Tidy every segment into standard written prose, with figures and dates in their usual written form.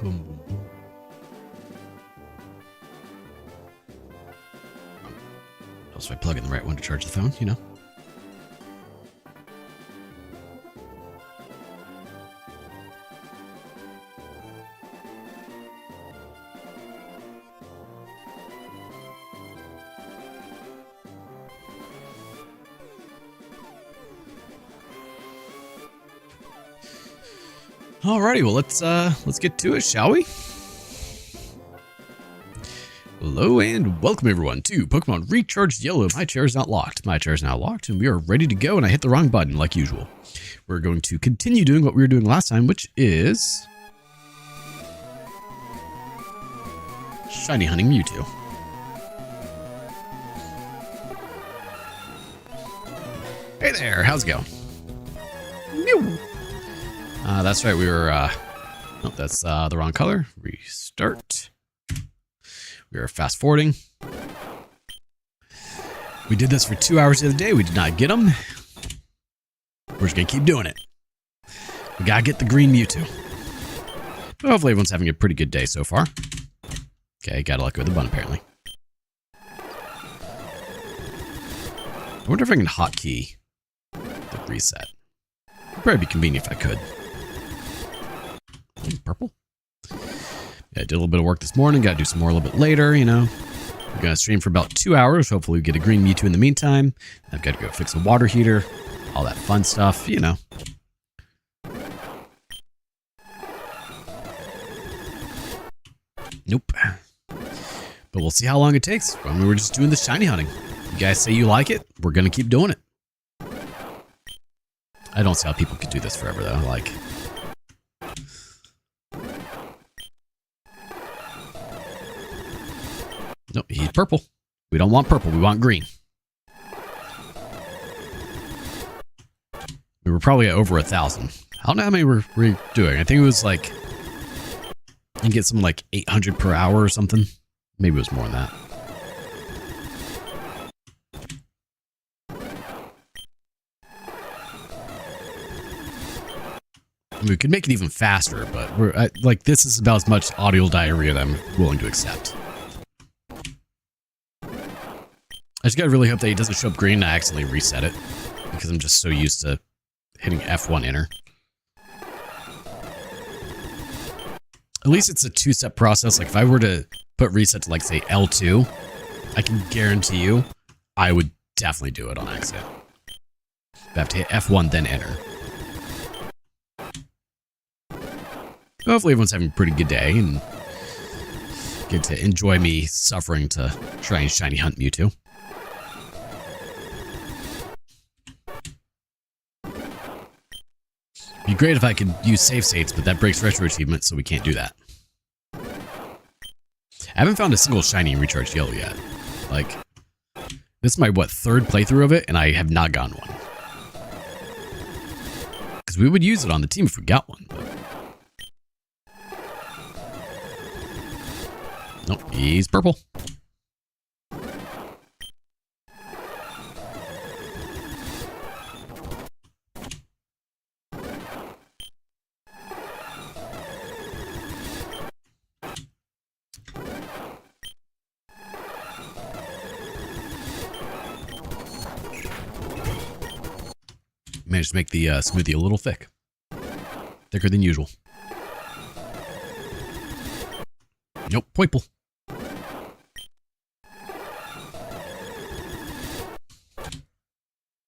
Boom, boom, boom. Also, I plug in the right one to charge the phone, you know. Alrighty, well let's get to it, shall we? Hello and welcome everyone to Pokemon Recharged Yellow. My chair is not locked. My chair is now locked and we are ready to go, and I hit the wrong button like usual. We're going to continue doing what we were doing last time, which is shiny hunting Mewtwo. Hey there, how's it going? Mew. That's right, we were, oh, that's the wrong color. Restart. We are fast forwarding. We did this for 2 hours the other day. We did not get them. We're just going to keep doing it. We got to get the green Mewtwo. But hopefully everyone's having a pretty good day so far. Okay, got to let go of the button apparently. I wonder if I can hotkey the reset. It'd probably be convenient if I could. Purple. Yeah, I did a little bit of work this morning. Got to do some more a little bit later, you know. We're going to stream for about 2 hours. Hopefully we get a green Mewtwo in the meantime. I've got to go fix a water heater. All that fun stuff, you know. Nope. But we'll see how long it takes. I mean, we're just doing the shiny hunting. You guys say you like it, we're going to keep doing it. I don't see how people could do this forever, though. Like... No, he's purple. We don't want purple. We want green. We were probably at over 1,000. I don't know how many we're doing. I think it was like... I can get something like 800 per hour or something. Maybe it was more than that. I mean, we could make it even faster, but we're like, this is about as much audio diarrhea that I'm willing to accept. I just gotta really hope that he doesn't show up green and I accidentally reset it, because I'm just so used to hitting F1 enter. At least it's a two-step process. Like if I were to put reset to like say L2, I can guarantee you I would definitely do it on accident. I have to hit F1 then enter. Hopefully everyone's having a pretty good day and get to enjoy me suffering to try and shiny hunt Mewtwo. It'd be great if I could use save states, but that breaks retro achievement, so we can't do that. I haven't found a single shiny in Recharged Yellow yet. Like, this is my, what, third playthrough of it, and I have not gotten one. Because we would use it on the team if we got one. But... Nope, he's purple. Managed to make the smoothie a little thick. Thicker than usual. Nope, purple.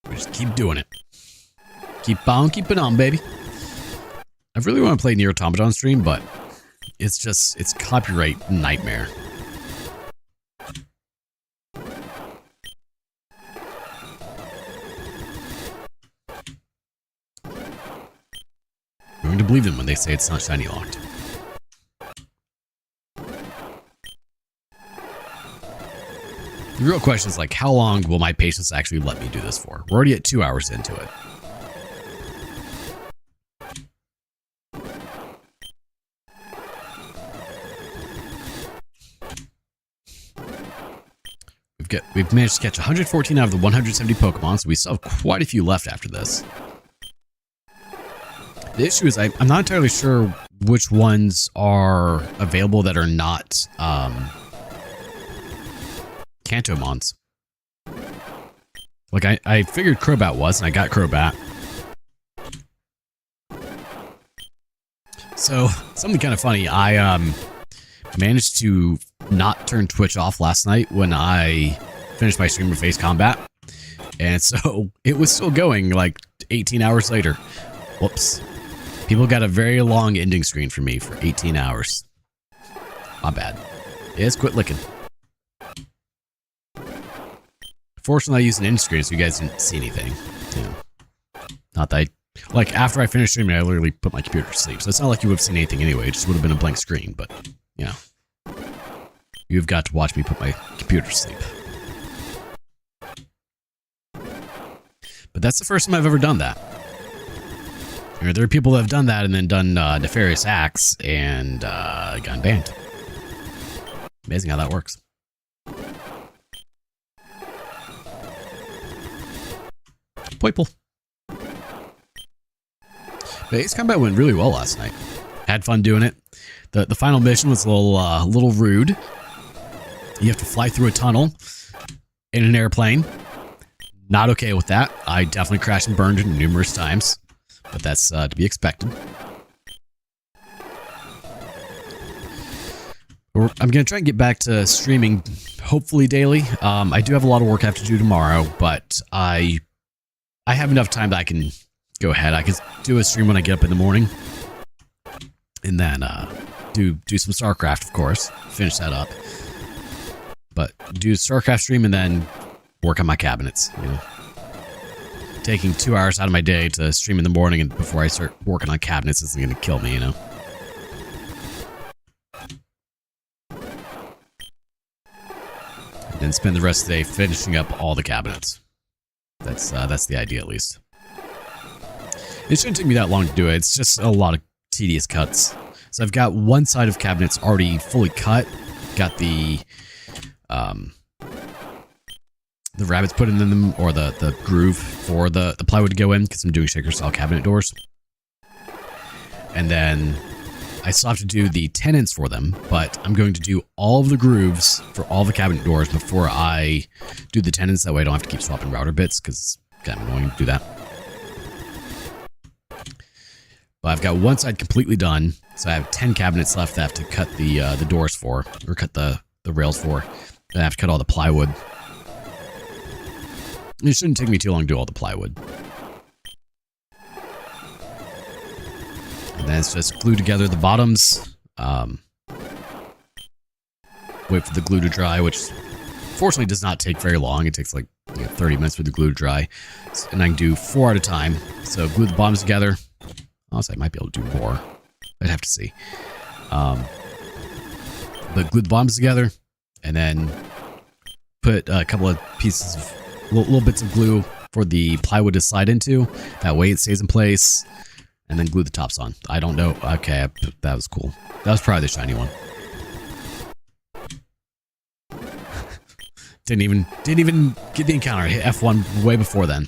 We just keep doing it. Keep on keeping on, baby. I really want to play Nier Automata on stream, but it's just, it's copyright nightmare. I'm going to believe them when they say it's not shiny locked. The real question is like, how long will my patience actually let me do this for? We're already at 2 hours into it. We've managed to catch 114 out of the 170 Pokemon, so we still have quite a few left after this. The issue is I'm not entirely sure which ones are available that are not Cantomons. Like I figured Crobat was, and I got Crobat. So something kind of funny. I managed to not turn Twitch off last night when I finished my stream of Face Combat, and so it was still going like 18 hours later. Whoops. People got a very long ending screen for me for 18 hours. My bad. Yes, quit licking. Fortunately, I used an end screen so you guys didn't see anything. You know, not that like, after I finished streaming, I literally put my computer to sleep. So it's not like you would have seen anything anyway. It just would have been a blank screen. But, you know, you've got to watch me put my computer to sleep. But that's the first time I've ever done that. You know, there are people that have done that and then done nefarious acts and gotten banned. Amazing how that works. Poiple. But Ace Combat went really well last night. Had fun doing it. The final mission was a little rude. You have to fly through a tunnel in an airplane. Not okay with that. I definitely crashed and burned numerous times, but that's to be expected. I'm going to try and get back to streaming, hopefully daily. I do have a lot of work I have to do tomorrow, but I have enough time that I can go ahead. I can do a stream when I get up in the morning, and then do some StarCraft, of course. Finish that up, but do a StarCraft stream and then work on my cabinets. You know, taking 2 hours out of my day to stream in the morning and before I start working on cabinets isn't going to kill me. You know. And spend the rest of the day finishing up all the cabinets. That's the idea, at least. It shouldn't take me that long to do it. It's just a lot of tedious cuts. So I've got one side of cabinets already fully cut. Got the rabbits put in them, or the groove for the plywood to go in, because I'm doing shaker style cabinet doors. And then I still have to do the tenons for them, but I'm going to do all of the grooves for all the cabinet doors before I do the tenons. That way I don't have to keep swapping router bits, because it's kind of annoying to do that. But I've got one side completely done, so I have 10 cabinets left that I have to cut the doors for, or cut the rails for. Then I have to cut all the plywood. It shouldn't take me too long to do all the plywood. And then it's just glue together the bottoms. Wait for the glue to dry, which fortunately does not take very long. It takes like 30 minutes for the glue to dry. And I can do 4 at a time. So glue the bottoms together. Honestly, I might be able to do more. I'd have to see. But glue the bottoms together, and then put a couple of pieces of little bits of glue for the plywood to slide into. That way it stays in place. And then glue the tops on. I don't know. Okay, that was cool. That was probably the shiny one. Didn't even get the encounter. I hit F1 way before then.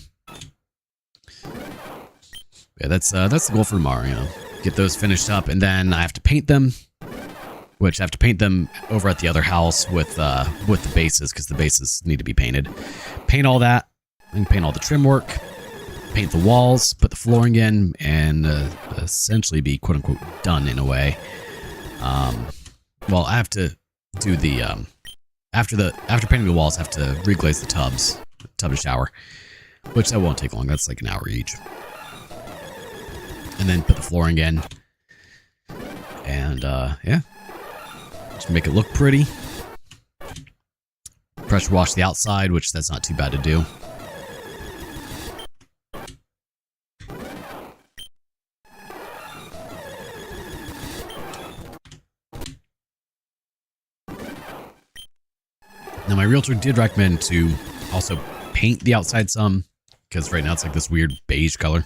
Yeah, that's the goal for tomorrow. You know, get those finished up, and then I have to paint them. Which I have to paint them over at the other house with the bases, because the bases need to be painted. Paint all that, and paint all the trim work. Paint the walls, put the flooring in, and essentially be quote-unquote done in a way. Well, I have to do the after painting the walls, I have to reglaze the tub and shower, which that won't take long. That's like an hour each. And then put the flooring in, and yeah, just make it look pretty. Pressure wash the outside, which that's not too bad to do. Now, my realtor did recommend to also paint the outside some, because right now it's like this weird beige color.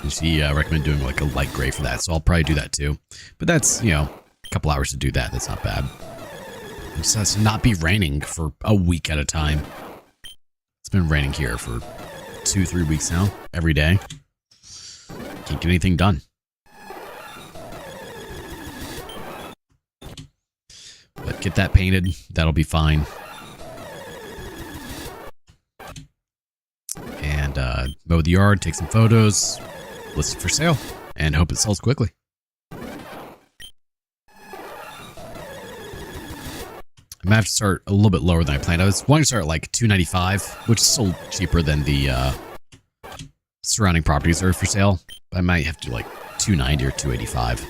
And she recommended doing like a light gray for that, so I'll probably do that too. But that's, you know, a couple hours to do that. That's not bad. It just has to not be raining for a week at a time. It's been raining here for 2-3 weeks now, every day. Can't get anything done. get that painted. That'll be fine. And mow the yard, take some photos, list it for sale, and hope it sells quickly. I might have to start a little bit lower than I planned. I was wanting to start at like $295, which is still cheaper than the surrounding properties are for sale. I might have to do like $290 or $285.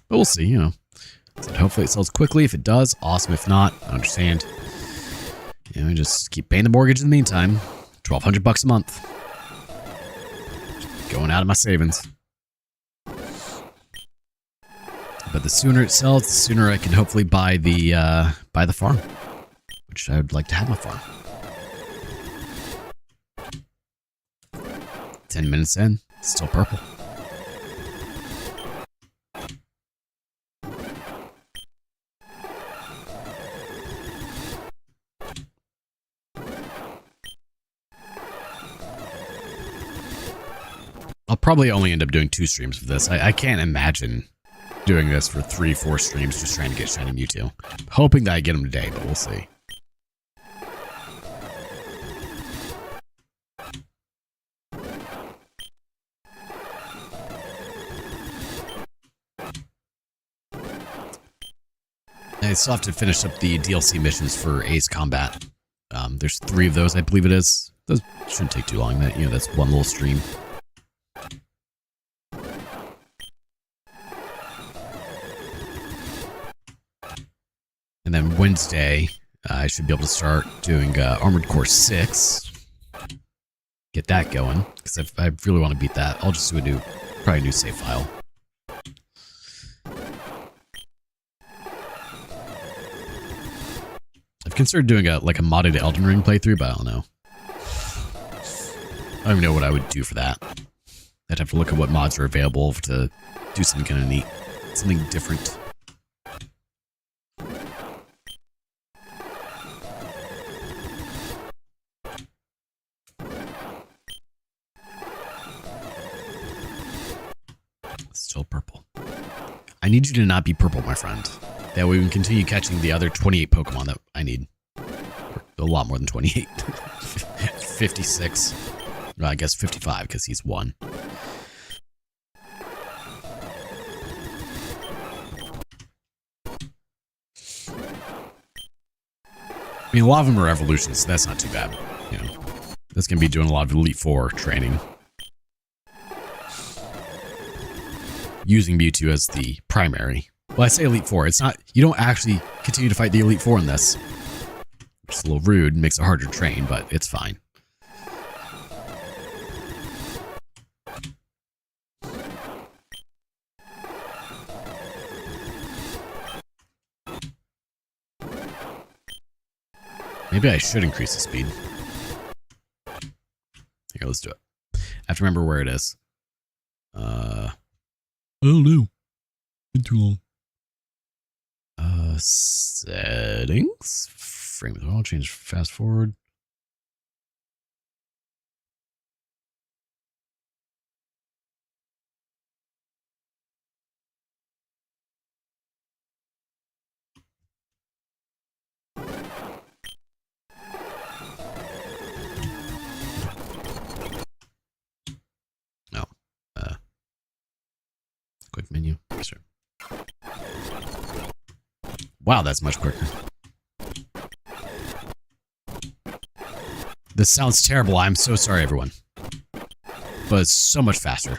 But we'll see, you know. So hopefully it sells quickly. If it does, awesome. If not, I understand. You know, just keep paying the mortgage in the meantime. $1,200 a month. Going out of my savings. But the sooner it sells, the sooner I can hopefully buy the farm, which I would like to have my farm. 10 minutes in, it's still purple. I'll probably only end up doing 2 streams of this. I can't imagine doing this for 3-4 streams just trying to get Shiny Mewtwo. Hoping that I get him today, but we'll see. I still have to finish up the DLC missions for Ace Combat. There's 3 of those, I believe it is. Those shouldn't take too long. That, you know, that's one little stream. And then Wednesday, I should be able to start doing Armored Core 6. Get that going, because I really want to beat that. I'll just do probably a new save file. I've considered doing a modded Elden Ring playthrough, but I don't know. I don't even know what I would do for that. I'd have to look at what mods are available to do something kind of neat. Something different. Still purple. I need you to not be purple, my friend. That way we can continue catching the other 28 Pokemon that I need. A lot more than 28. 56. Well, I guess 55 because he's 1. I mean, a lot of them are evolutions, so that's not too bad. You know, that's going to be doing a lot of Elite Four training. Using Mewtwo as the primary. Well, I say Elite Four. It's not. You don't actually continue to fight the Elite Four in this. It's a little rude, makes it harder to train, but it's fine. Maybe I should increase the speed. Here, let's do it. I have to remember where it is. I don't know. Been too long. Settings. Frame with all change. Fast forward. Quick menu. Sure. Wow, that's much quicker. This sounds terrible. I'm so sorry, everyone. But it's so much faster.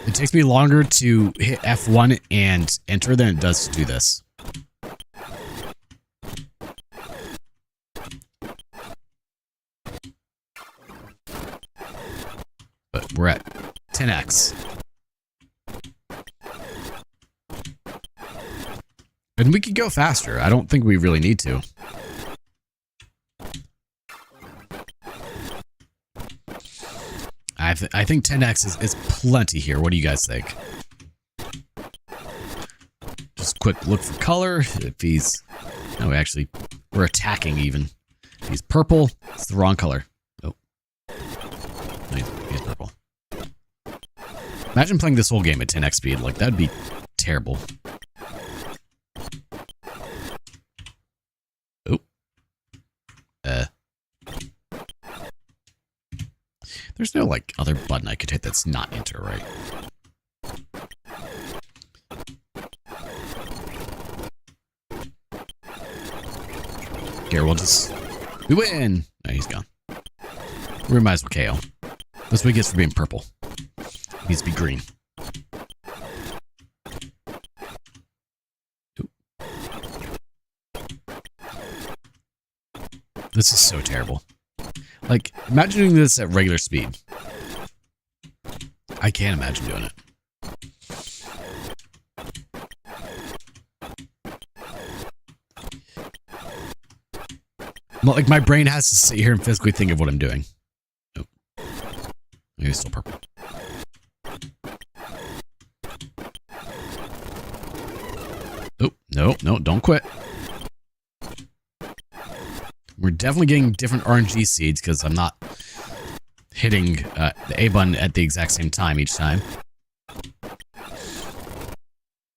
It takes me longer to hit F1 and enter than it does to do this. But we're at 10x. And we could go faster. I don't think we really need to. I think 10x is plenty here. What do you guys think? Just quick look for color. If he's... No, actually, we're attacking even. If he's purple, it's the wrong color. Oh. He's purple. Imagine playing this whole game at 10x speed. Like, that'd be terrible. Oh. There's no, like, other button I could hit that's not enter, right? Here, we'll just... We win! No, he's gone. We might as well KO. That's what he gets for being purple. He needs to be green. Ooh. This is so terrible. Like, imagining this at regular speed. I can't imagine doing it. Like, my brain has to sit here and physically think of what I'm doing. Oh. Maybe it's still purple. Oh, no, don't quit. We're definitely getting different RNG seeds because I'm not hitting the A button at the exact same time each time.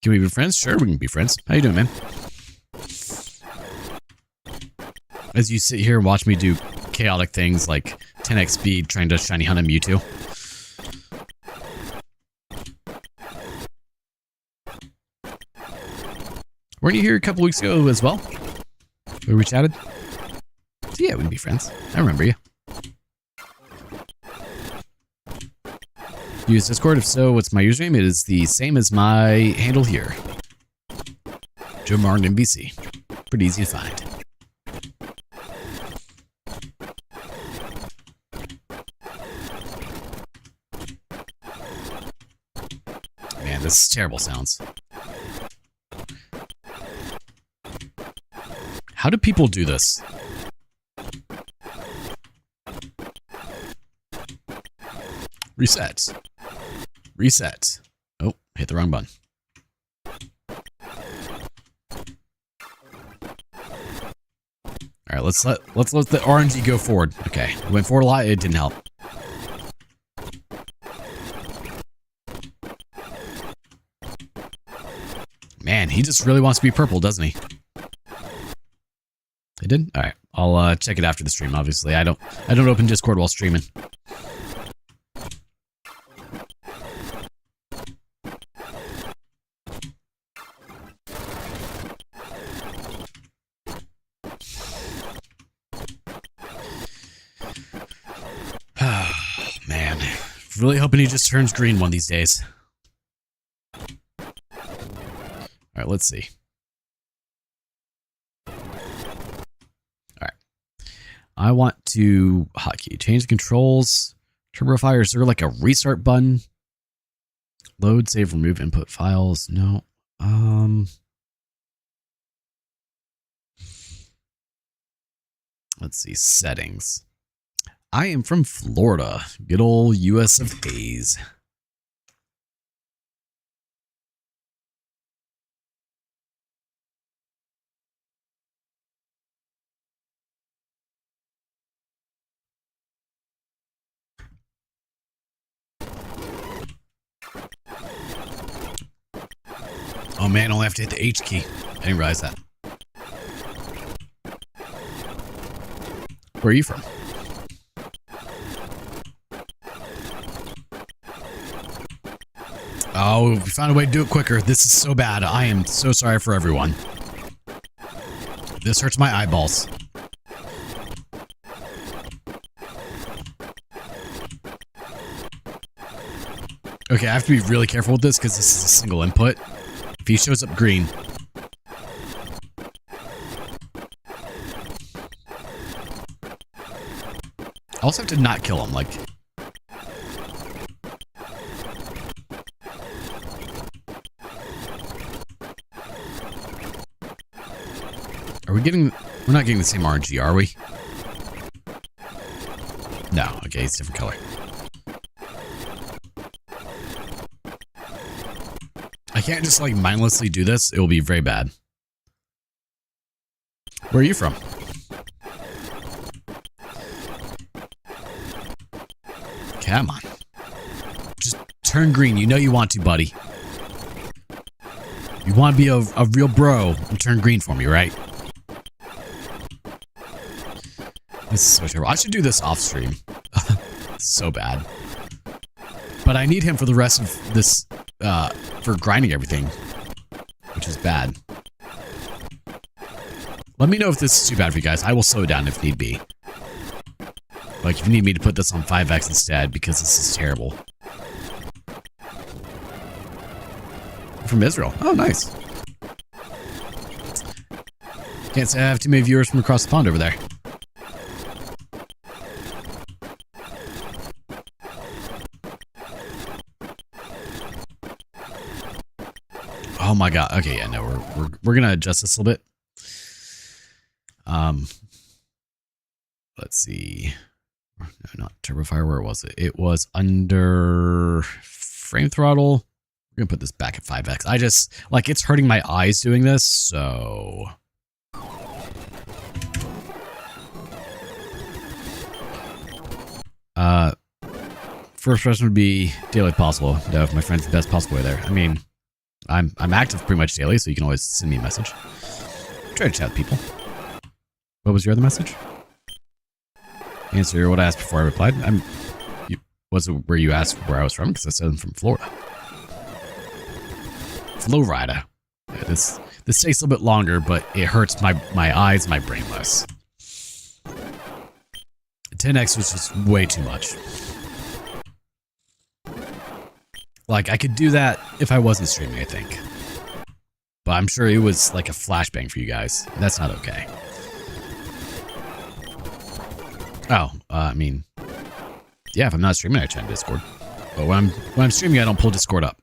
Can we be friends? Sure, we can be friends. How you doing, man? As you sit here and watch me do chaotic things like 10x speed trying to shiny hunt a Mewtwo. Weren't you here a couple weeks ago as well? Where we chatted? So yeah, we can be friends. I remember you. Use Discord? If so, what's my username? It is the same as my handle here. JoeMartinMVC. Pretty easy to find. Man, this is terrible sounds. How do people do this? Reset. Reset. Oh, hit the wrong button. All right, let's let the RNG go forward. Okay, it went forward a lot. It didn't help. Man, he just really wants to be purple, doesn't he? It did? All right, I'll check it after the stream. Obviously, I don't open Discord while streaming. Man, really hoping he just turns green one of these days. All right, let's see. All right, I want to hotkey change the controls. Turbo Fire, is there like a restart button? Load, save, remove input files. No. Let's see, settings. I am from Florida. Good old US of Haze. Oh man, I only have to hit the H key. I didn't realize that. Where are you from? Oh, we found a way to do it quicker. This is so bad. I am so sorry for everyone. This hurts my eyeballs. Okay, I have to be really careful with this because this is a single input. If he shows up green. I also have to not kill him, like... Are we getting... We're not getting the same RNG, are we? No, okay, it's a different color. I can't just, like, mindlessly do this. It will be very bad. Where are you from? Come on. Just turn green. You know you want to, buddy. You want to be a real bro and turn green for me, right? This is so terrible. I should do this off stream. So bad. But I need him for the rest of this, for grinding everything, which is bad. Let me know if this is too bad for you guys. I will slow it down if need be. Like, if you need me to put this on 5x instead, because this is terrible. From Israel. Oh, nice. Can't say I have too many viewers from across the pond over there. Oh my god. Okay, yeah, no, we're gonna adjust this a little bit. Let's see. No, not TurboFire. Where was it? It was under frame throttle. We're gonna put this back at 5x. I just like it's hurting my eyes doing this, so. First person would be daily possible. Dev, my friend's the best possible way there. I mean, I'm active pretty much daily, so you can always send me a message. Try to chat with people. What was your other message? Answer what I asked before I replied. Was it where you asked where I was from? Because I said I'm from Florida. Florida. Yeah, this takes a little bit longer, but it hurts my eyes and my brain less. 10x was just way too much. Like, I could do that if I wasn't streaming, I think. But I'm sure it was like a flashbang for you guys. That's not okay. Oh, I mean, yeah, if I'm not streaming, I chat in Discord. But when I'm streaming, I don't pull Discord up.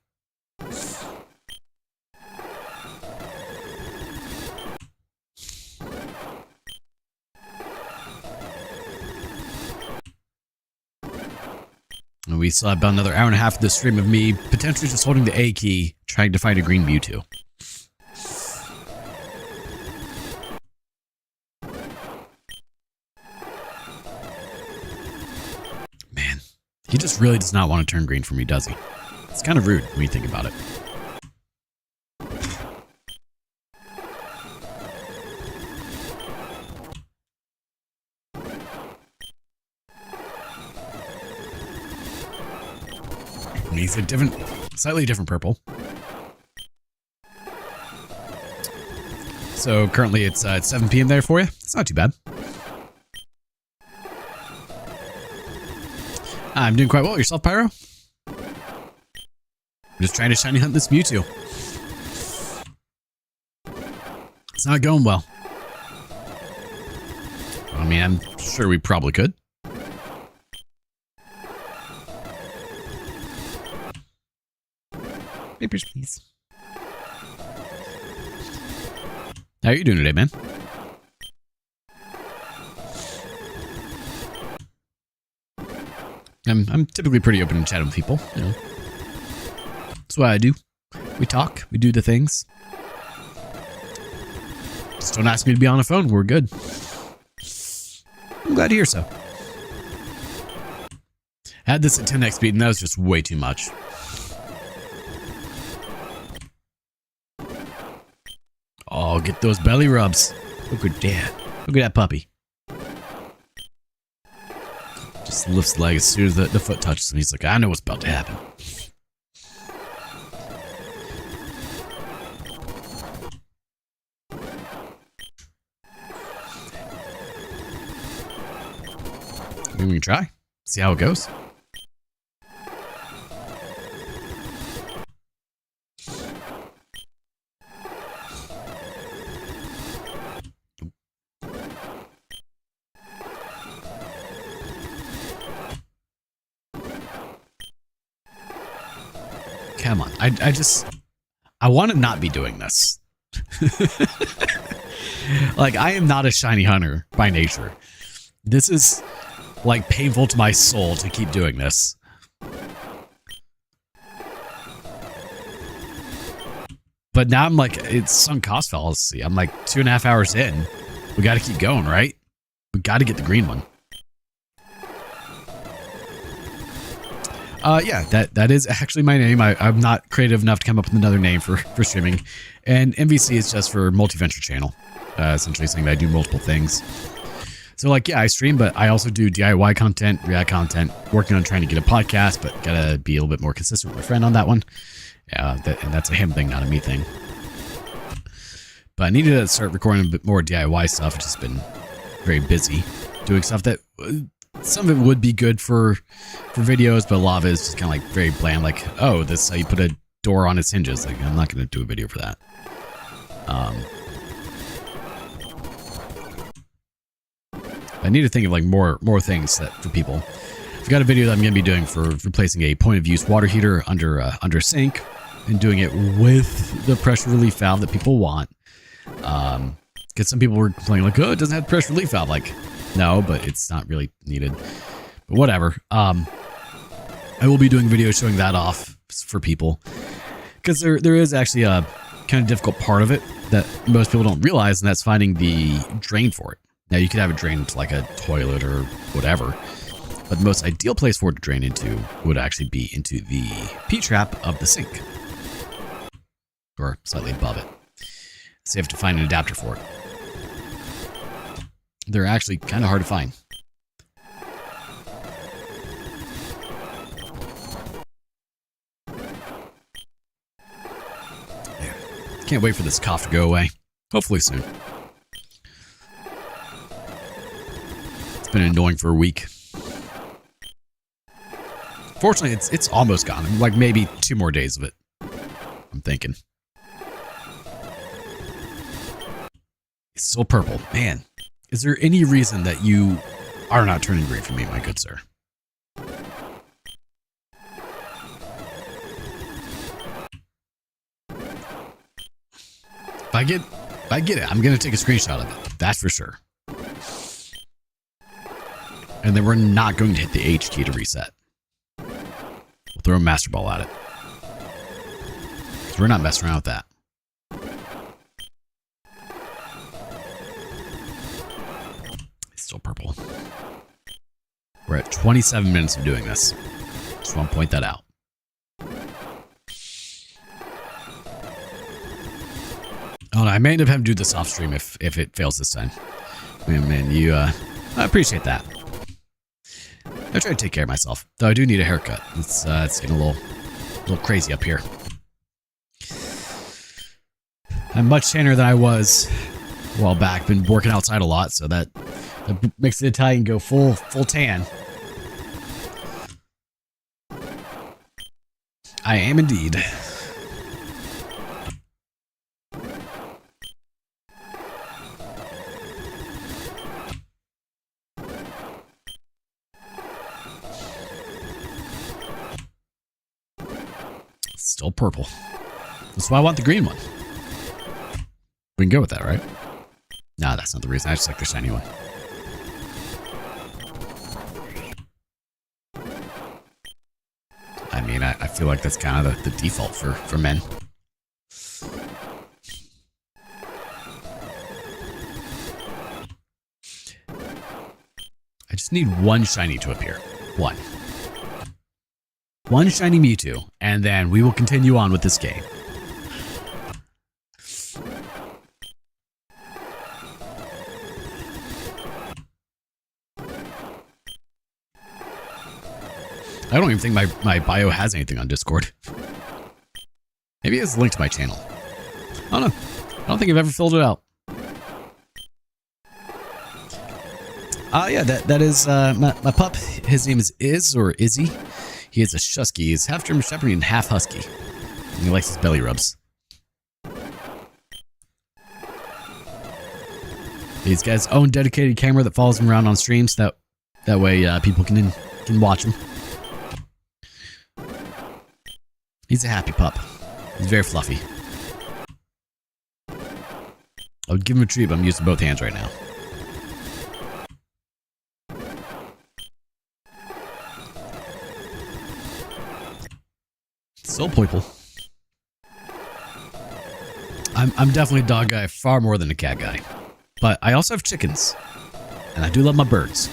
And we still have about another hour and a half of this stream of me potentially just holding the A key, trying to find a green Mewtwo. Man, he just really does not want to turn green for me, does he? It's kind of rude when you think about it. He's a different, slightly different purple. So currently it's 7 p.m. there for you. It's not too bad. I'm doing quite well. Yourself, Pyro? I'm just trying to shiny hunt this Mewtwo. It's not going well. I mean, I'm sure we probably could. Papers, please. How are you doing today, man? I'm typically pretty open and chatting with people, you know. That's what I do. We talk, we do the things. Just don't ask me to be on the phone, we're good. I'm glad to hear so. I had this at 10x speed and that was just way too much. Oh, get those belly rubs. Look at that. Look at that puppy. Just lifts the leg as soon as the foot touches him. He's like, I know what's about to happen. Maybe we can try. See how it goes. Come on. I want to not be doing this. Like, I am not a shiny hunter by nature. This is, like, painful to my soul to keep doing this. But now I'm like, it's sunk cost fallacy. I'm like 2.5 hours in. We got to keep going, right? We got to get the green one. Yeah, that is actually my name. I'm not creative enough to come up with another name for streaming. And MVC is just for multi-venture channel. Essentially saying that I do multiple things. So like, yeah, I stream, but I also do DIY content, React content, working on trying to get a podcast, but gotta be a little bit more consistent with my friend on that one. Yeah, and that's a him thing, not a me thing. But I needed to start recording a bit more DIY stuff. I've just been very busy doing stuff that some of it would be good for videos, but a lot of it is just kind of like very bland. Like, oh, this is how you put a door on its hinges. Like, I'm not going to do a video for that. I need to think of like more things that for people. I've got a video that I'm going to be doing for replacing a point of use water heater under a sink and doing it with the pressure relief valve that people want. Because some people were complaining like, oh, it doesn't have pressure relief valve. Like, no, but it's not really needed. But whatever. I will be doing videos showing that off for people. Because there is actually a kind of difficult part of it that most people don't realize, and that's finding the drain for it. Now, you could have it drain into like a toilet or whatever, but the most ideal place for it to drain into would actually be into the P-trap of the sink, or slightly above it. So you have to find an adapter for it. They're actually kind of hard to find. Yeah. Can't wait for this cough to go away. Hopefully soon. Been annoying for a week. Fortunately, it's almost gone. Like maybe 2 more days of it. I'm thinking. It's still purple. Man, is there any reason that you are not turning green for me, my good sir? If I get it, I'm gonna take a screenshot of it. That's for sure. And then we're not going to hit the H key to reset. We'll throw a master ball at it. Because we're not messing around with that. It's still purple. We're at 27 minutes of doing this. Just want to point that out. Oh, no, I may end up having to do this off stream if it fails this time. Man, you, I appreciate that. I try to take care of myself, though I do need a haircut. It's getting a little crazy up here. I'm much tanner than I was a while back. Been working outside a lot, so that makes it Italian go full tan. I am indeed. Still purple. That's why I want the green one. We can go with that, right? No, that's not the reason. I just like the shiny one. I mean, I feel like that's kind of the default for men. I just need one shiny to appear. One shiny Mewtwo, and then we will continue on with this game. I don't even think my bio has anything on Discord. Maybe it's linked to my channel. I don't know. I don't think I've ever filled it out. Yeah, that is my pup. His name is Izzy. He is a Shusky. He's half German Shepherd and half Husky. And he likes his belly rubs. He's got his own dedicated camera that follows him around on streams. That way people can watch him. He's a happy pup. He's very fluffy. I would give him a treat, but I'm using both hands right now. Still purple. I'm definitely a dog guy, far more than a cat guy. But I also have chickens. And I do love my birds.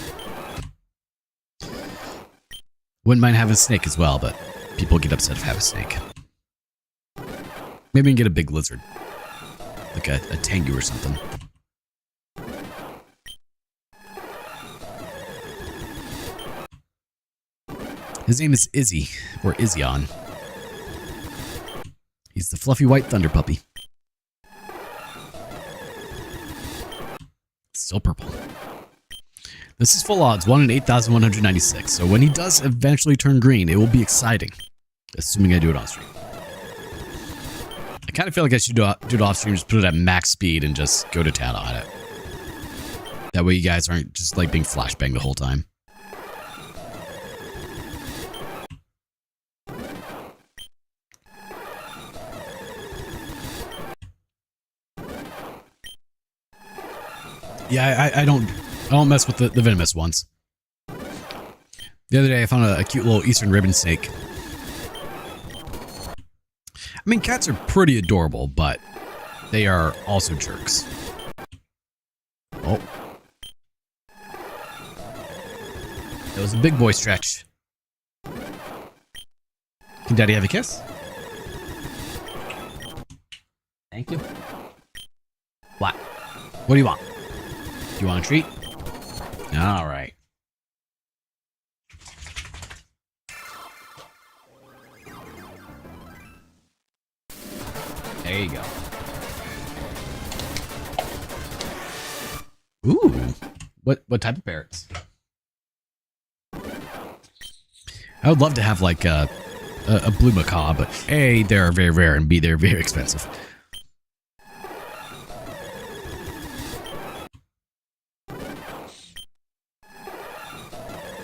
Wouldn't mind having a snake as well, but people get upset if I have a snake. Maybe we can get a big lizard. Like a tengu or something. His name is Izzy, or Izzion. He's the fluffy white thunder puppy. Still purple. This is full odds, 1 in 8,196. So when he does eventually turn green, it will be exciting. Assuming I do it on stream. I kind of feel like I should do it off stream, just put it at max speed and just go to town on it. That way you guys aren't just like being flashbanged the whole time. Yeah, I don't mess with the venomous ones. The other day I found a cute little eastern ribbon snake. I mean, cats are pretty adorable, but they are also jerks. Oh. That was a big boy stretch. Can Daddy have a kiss? Thank you. What? What do you want? Do you want a treat? All right. There you go. Ooh. What type of parrots? I would love to have like a blue macaw, but A, they're very rare, and B, they're very expensive.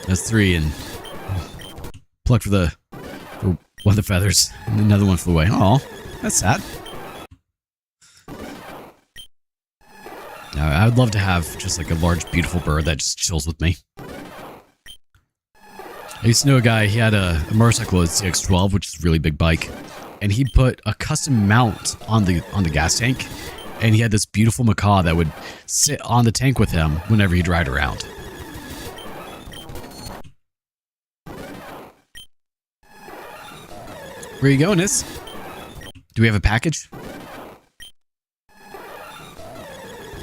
That's 3 and plucked for one of the feathers, and another one flew away. Oh, that's sad. I would love to have just like a large, beautiful bird that just chills with me. I used to know a guy, he had a motorcycle, a CX-12, which is a really big bike, and he put a custom mount on the gas tank, and he had this beautiful macaw that would sit on the tank with him whenever he'd ride around. Where you going, Nis? Do we have a package?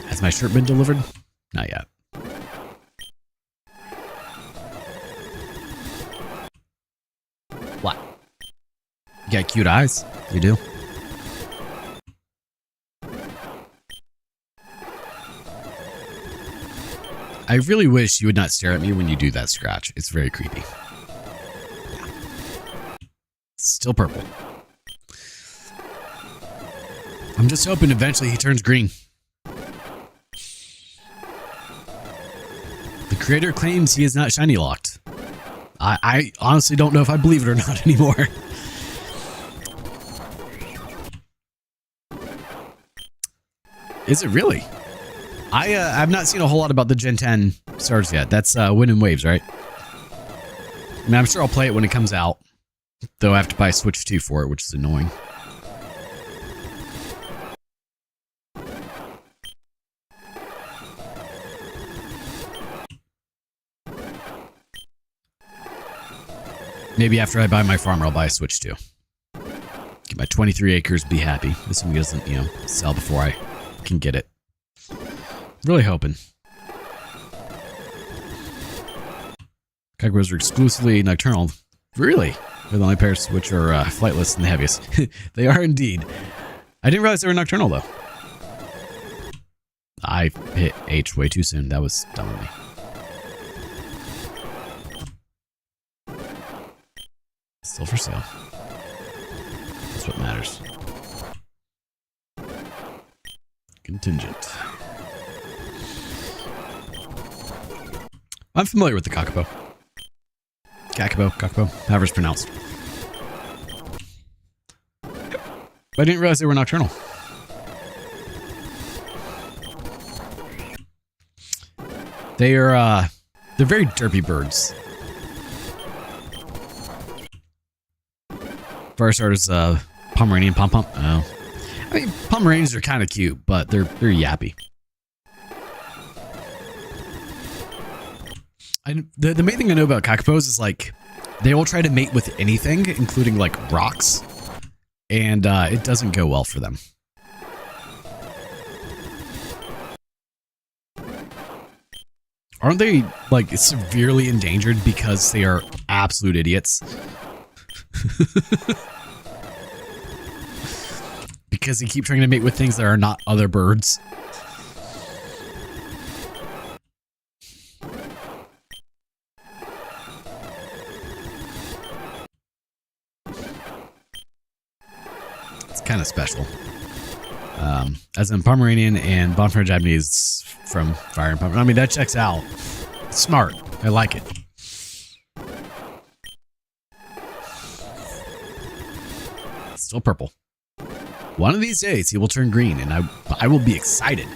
Has my shirt been delivered? Not yet. What? You got cute eyes. You do. I really wish you would not stare at me when you do that scratch. It's very creepy. Still purple. I'm just hoping eventually he turns green. The creator claims he is not shiny locked. I honestly don't know if I believe it or not anymore. Is it really? I've not seen a whole lot about the Gen 10 stars yet. That's Wind and Waves, right? I mean, I'm sure I'll play it when it comes out. Though I have to buy a Switch 2 for it, which is annoying. Maybe after I buy my farmer, I'll buy a Switch 2. Get my 23 acres, be happy. Assuming it doesn't, sell before I can get it. Really hoping. Kagros are exclusively nocturnal. Really? They're the only pairs which are flightless and the heaviest. They are indeed. I didn't realize they were nocturnal, though. I hit H way too soon. That was dumb of me. Still for sale. That's what matters. Contingent. I'm familiar with the Kakapo. Kakapo, however it's pronounced. But I didn't realize they were nocturnal. They're very derpy birds. For starters, Pomeranian pom-pom. Oh. I mean, Pomeranians are kind of cute, but they're yappy. The main thing I know about kakapos is like they will try to mate with anything, including like rocks, and it doesn't go well for them. Aren't they like severely endangered because they are absolute idiots? Because they keep trying to mate with things that are not other birds. It's kind of special. As in Pomeranian and Bonfire Japanese from Fire and Pomeranian. I mean, that checks out. It's smart. I like it. It's still purple. One of these days, he will turn green, and I will be excited.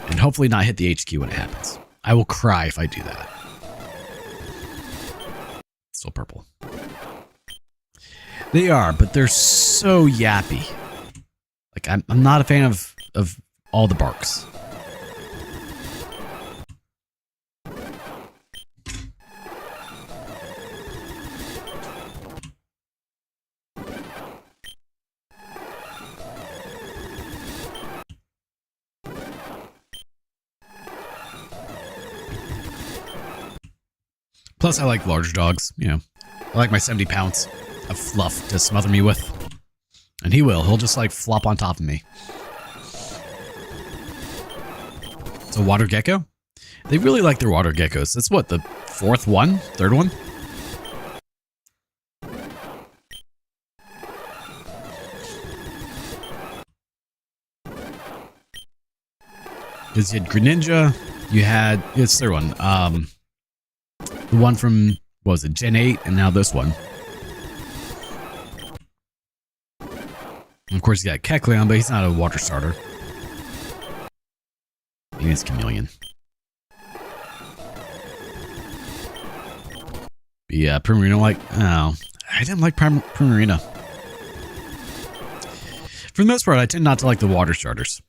And hopefully not hit the HQ when it happens. I will cry if I do that. Still purple. They are, but they're so yappy. Like, I'm not a fan of all the barks. Plus, I like large dogs, you know. I like my 70 pounds of fluff to smother me with. And he will. He'll just, like, flop on top of me. It's a water gecko? They really like their water geckos. That's what, the fourth one? Third one? Because you had Greninja, you had... It's the third one. The one from, what was it, Gen 8, and now this one. And of course, you got Kecleon, but he's not a water starter. Maybe it's Chameleon. But yeah, Primarina, like, oh, I didn't like Primarina. For the most part, I tend not to like the water starters.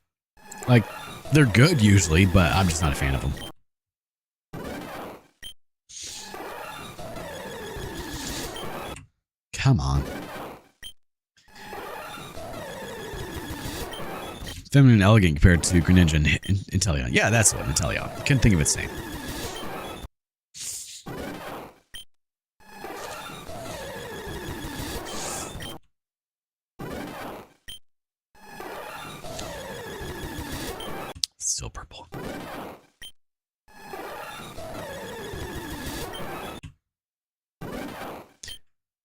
Like, they're good usually, but I'm just not a fan of them. Come on. Feminine and elegant compared to Greninja and Inteleon. Yeah, that's the one, Inteleon. Couldn't think of its name. Still purple.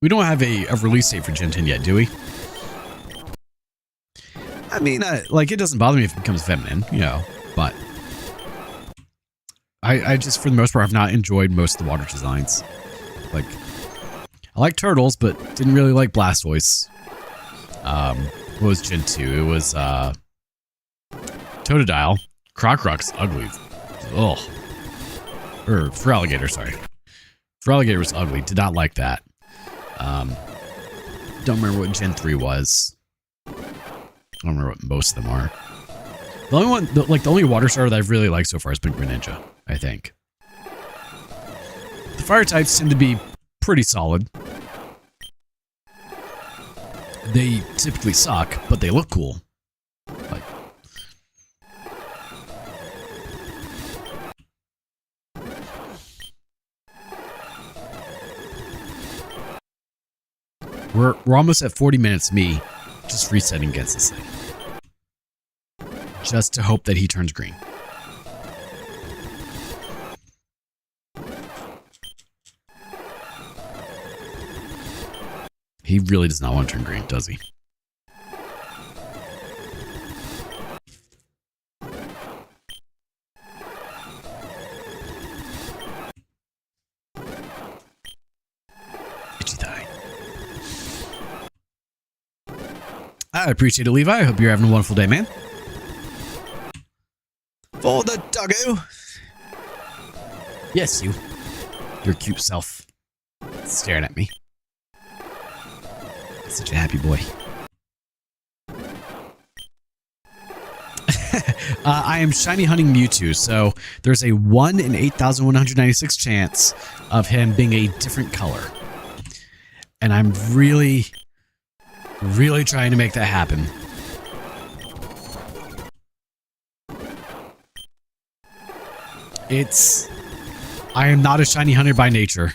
We don't have a release date for Gen 10 yet, do we? I mean, like, it doesn't bother me if it becomes feminine, you know, but I just, for the most part, have not enjoyed most of the water designs. Like, I like turtles, but didn't really like Blastoise. What was Gen 2? It was, Totodile. Crocrock's ugly. Ugh. Or, Feraligatr, sorry. Feraligatr was ugly. Did not like that. Don't remember what Gen 3 was. I don't remember what most of them are. The only one, the only water starter that I've really liked so far has been Greninja, I think. The fire types tend to be pretty solid. They typically suck, but they look cool. Like, we're almost at 40 minutes, me just resetting against this thing. Just to hope that he turns green. He really does not want to turn green, does he? Itchy thigh. I appreciate it, Levi. I hope you're having a wonderful day, man. For the doggo. Yes, you. Your cute self. Staring at me. Such a happy boy. I am shiny hunting Mewtwo, so there's a 1 in 8,196 chance of him being a different color. And I'm really, really trying to make that happen. I am not a shiny hunter by nature.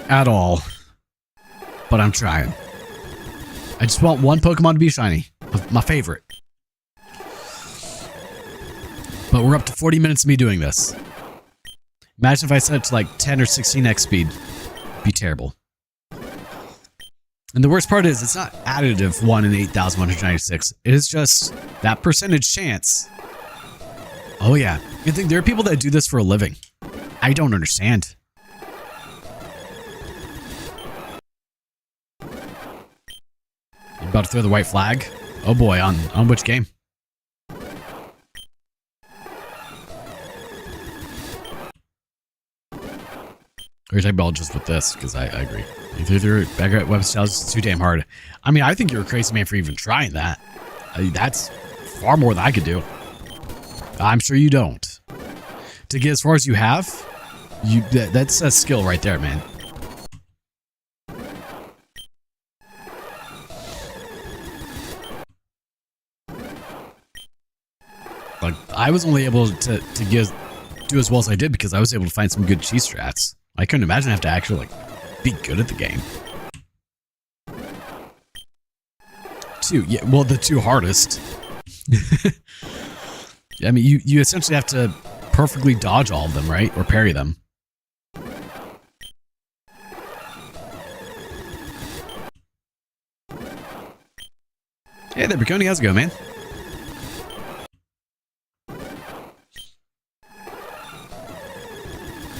At all. But I'm trying. I just want one Pokemon to be shiny. My favorite. But we're up to 40 minutes of me doing this. Imagine if I set it to like 10 or 16x speed. It'd be terrible. And the worst part is, it's not additive 1 in 8,196. It is just that percentage chance. Oh yeah. I think there are people that do this for a living. I don't understand. You about to throw the white flag? Oh boy, on which game? Or you're talking about just with this, because I agree. You threw it back at web styles, it's too damn hard. I mean, I think you're a crazy man for even trying that. I mean, that's far more than I could do. I'm sure you don't. To get as far as you have, that's a skill right there, man. Like, I was only able to do as well as I did because I was able to find some good cheese strats. I couldn't imagine I have to actually, like, be good at the game. Yeah, well, the 2 hardest. I mean, you essentially have to perfectly dodge all of them, right? Or parry them. Hey there, Baconi, how's it going, man?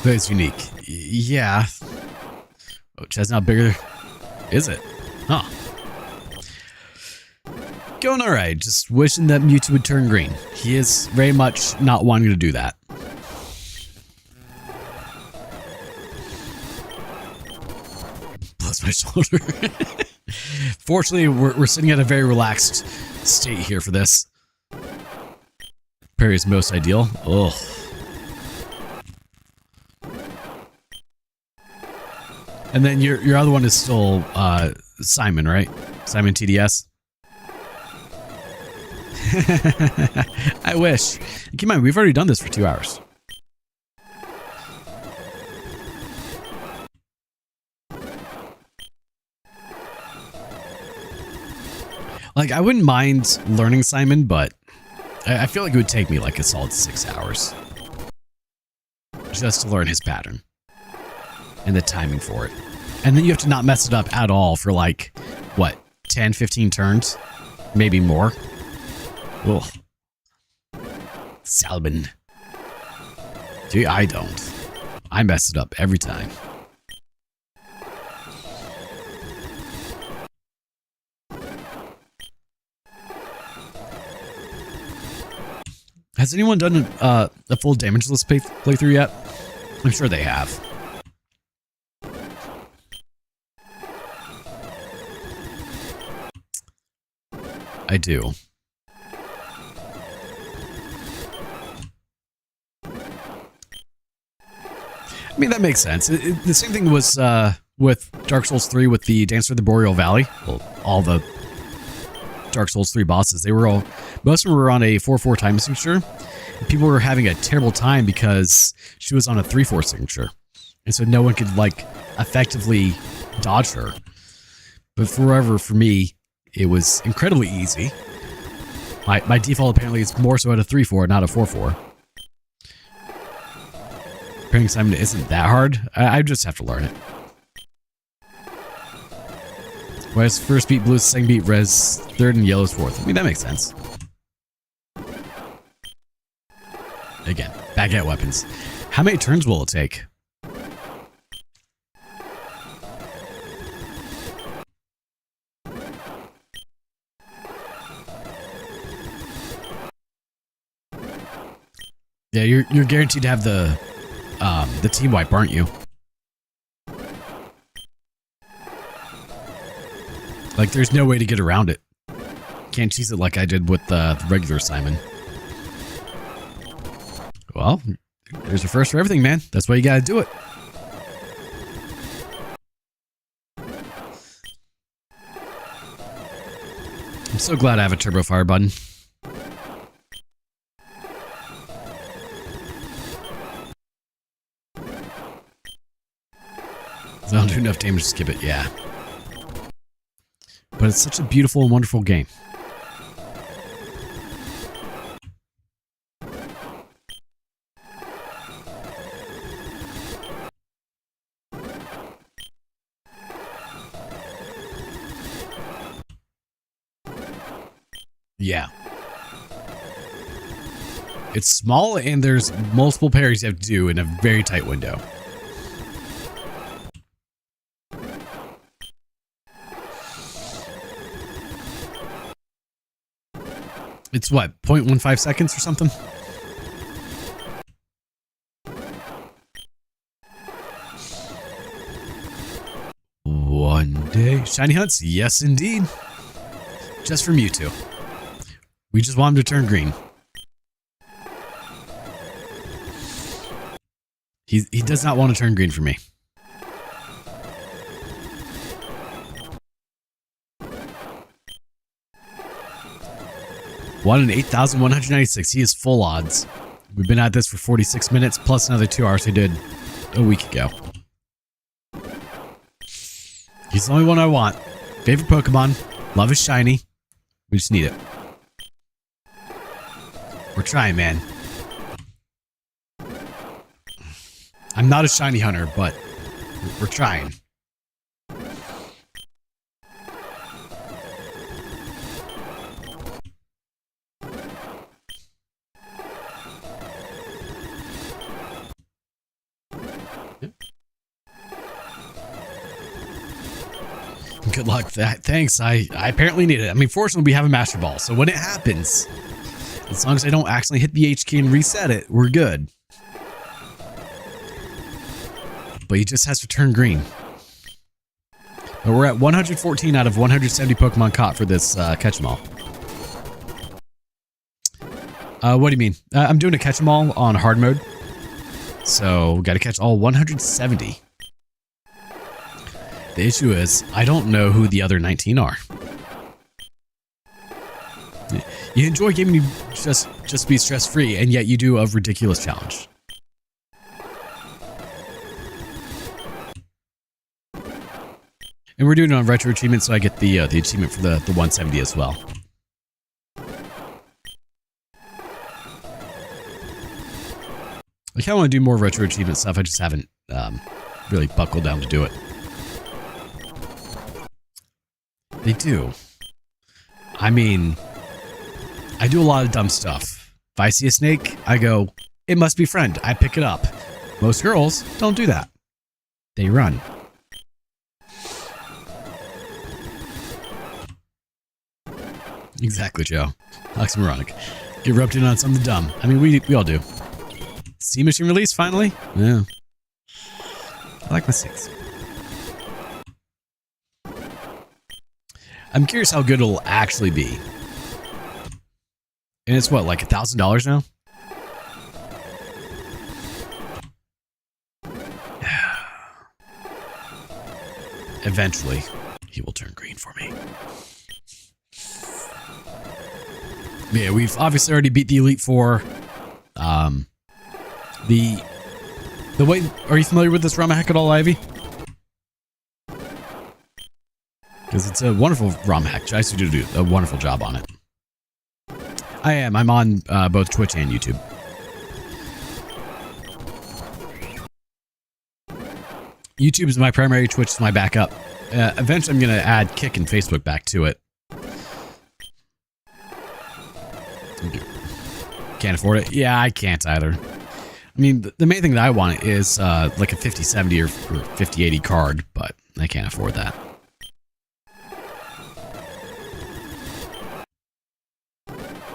But it's unique. Yeah. Oh, Chad's not bigger. Is it? Huh. Going alright, just wishing that Mewtwo would turn green. He is very much not wanting to do that. Bless my shoulder. Fortunately, we're sitting at a very relaxed state here for this. Parry is most ideal. Ugh. And then your other one is still Simon, right? Simon TDS. I wish. Keep in mind, we've already done this for 2 hours. Like, I wouldn't mind learning Simon, but I feel like it would take me like a solid 6 hours. Just to learn his pattern. And the timing for it. And then you have to not mess it up at all for like, what, 10, 15 turns? Maybe more. Ugh. Salmon. Dude, I don't. I mess it up every time. Has anyone done a full damageless playthrough yet? I'm sure they have. I do. I mean, that makes sense. The same thing was with Dark Souls 3 with the Dancer of the Boreal Valley. Well, all the Dark Souls 3 bosses, most of them were on a 4-4 time signature. And people were having a terrible time because she was on a 3-4 signature. And so no one could, like, effectively dodge her. But for me, it was incredibly easy. My default apparently is more so at a 3-4, not a 4-4. Parrying Simon isn't that hard. I just have to learn it. Whereas first beat blue, second beat res, third and yellow's fourth. I mean, that makes sense. Again, baguette weapons. How many turns will it take? Yeah, you're guaranteed to have the team wipe, aren't you? Like, there's no way to get around it. Can't cheese it like I did with the regular Simon. Well, there's a first for everything, man. That's why you gotta do it. I'm so glad I have a turbo fire button. I don't do enough damage to skip it, yeah. But it's such a beautiful and wonderful game. Yeah. It's small and there's multiple parries you have to do in a very tight window. It's what, 0.15 seconds or something? One day. Shiny hunts? Yes, indeed. Just for Mewtwo. We just want him to turn green. He does not want to turn green for me. One in 8,196. He is full odds. We've been at this for 46 minutes plus another 2 hours we did a week ago. He's the only one I want. Favorite Pokemon. Love is shiny. We just need it. We're trying, man. I'm not a shiny hunter, but we're trying. Good luck with that. Thanks. I apparently need it. I mean, fortunately, we have a Master Ball, so when it happens, as long as I don't accidentally hit the H key and reset it, we're good. But he just has to turn green. But we're at 114 out of 170 Pokemon caught for this catch 'em all. What do you mean? I'm doing a catch 'em all on hard mode. So, got to catch all 170. The issue is, I don't know who the other 19 are. You enjoy gaming just be stress-free, and yet you do a ridiculous challenge. And we're doing it on retro achievement, so I get the achievement for the 170 as well. I kind of want to do more retro achievement stuff. I just haven't really buckled down to do it. They do. I mean, I do a lot of dumb stuff. If I see a snake, I go, it must be friend. I pick it up. Most girls don't do that. They run. Exactly, Joe. Oxymoronic. Get roped in on something dumb. I mean, we all do. Sea Machine release, finally? Yeah. I like mistakes. I'm curious how good it'll actually be. And it's what, like $1,000 now? Eventually, he will turn green for me. Yeah, we've obviously already beat the Elite Four. The way, are you familiar with this ROM hack at all, Ivy? Because it's a wonderful ROM hack. Jaisu do a wonderful job on it. I am. I'm on both Twitch and YouTube. YouTube is my primary, Twitch is my backup. Eventually I'm going to add Kick and Facebook back to it. Can't afford it? Yeah, I can't either. I mean, the main thing that I want is like a 5070 or 5080 card, but I can't afford that.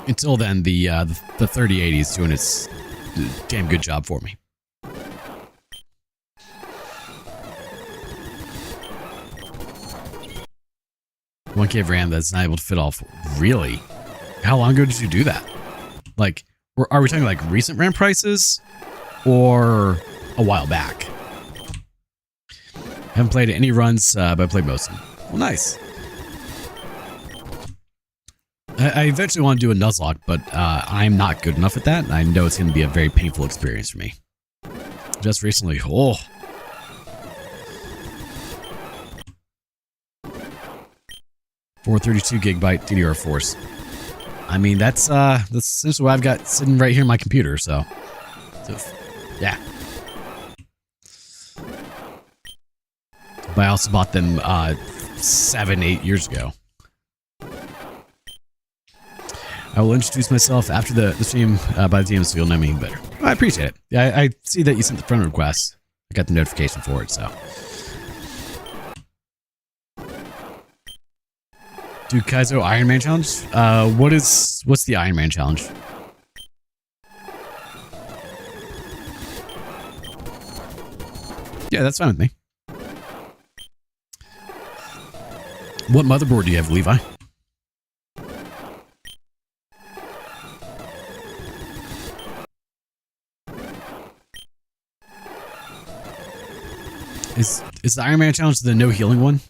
Until then, the 3080 is doing its damn good job for me. One K of RAM that's not able to fit all. Really? How long ago did you do that? Like Are we talking like recent RAM prices or a while back? Haven't played any runs, but I played most of them. Well, nice. I eventually want to do a Nuzlocke, but I'm not good enough at that. And I know it's going to be a very painful experience for me. Just recently, oh. $432 GB DDR4s. I mean, that's essentially what I've got sitting right here in my computer. So yeah. But I also bought them 7-8 years ago. I will introduce myself after the stream by the DM, so you'll know me better. I appreciate it. Yeah, I see that you sent the friend request. I got the notification for it, so. Do Kaizo Iron Man challenge? What's the Iron Man challenge? Yeah, that's fine with me. What motherboard do you have, Levi? Is the Iron Man challenge the no healing one?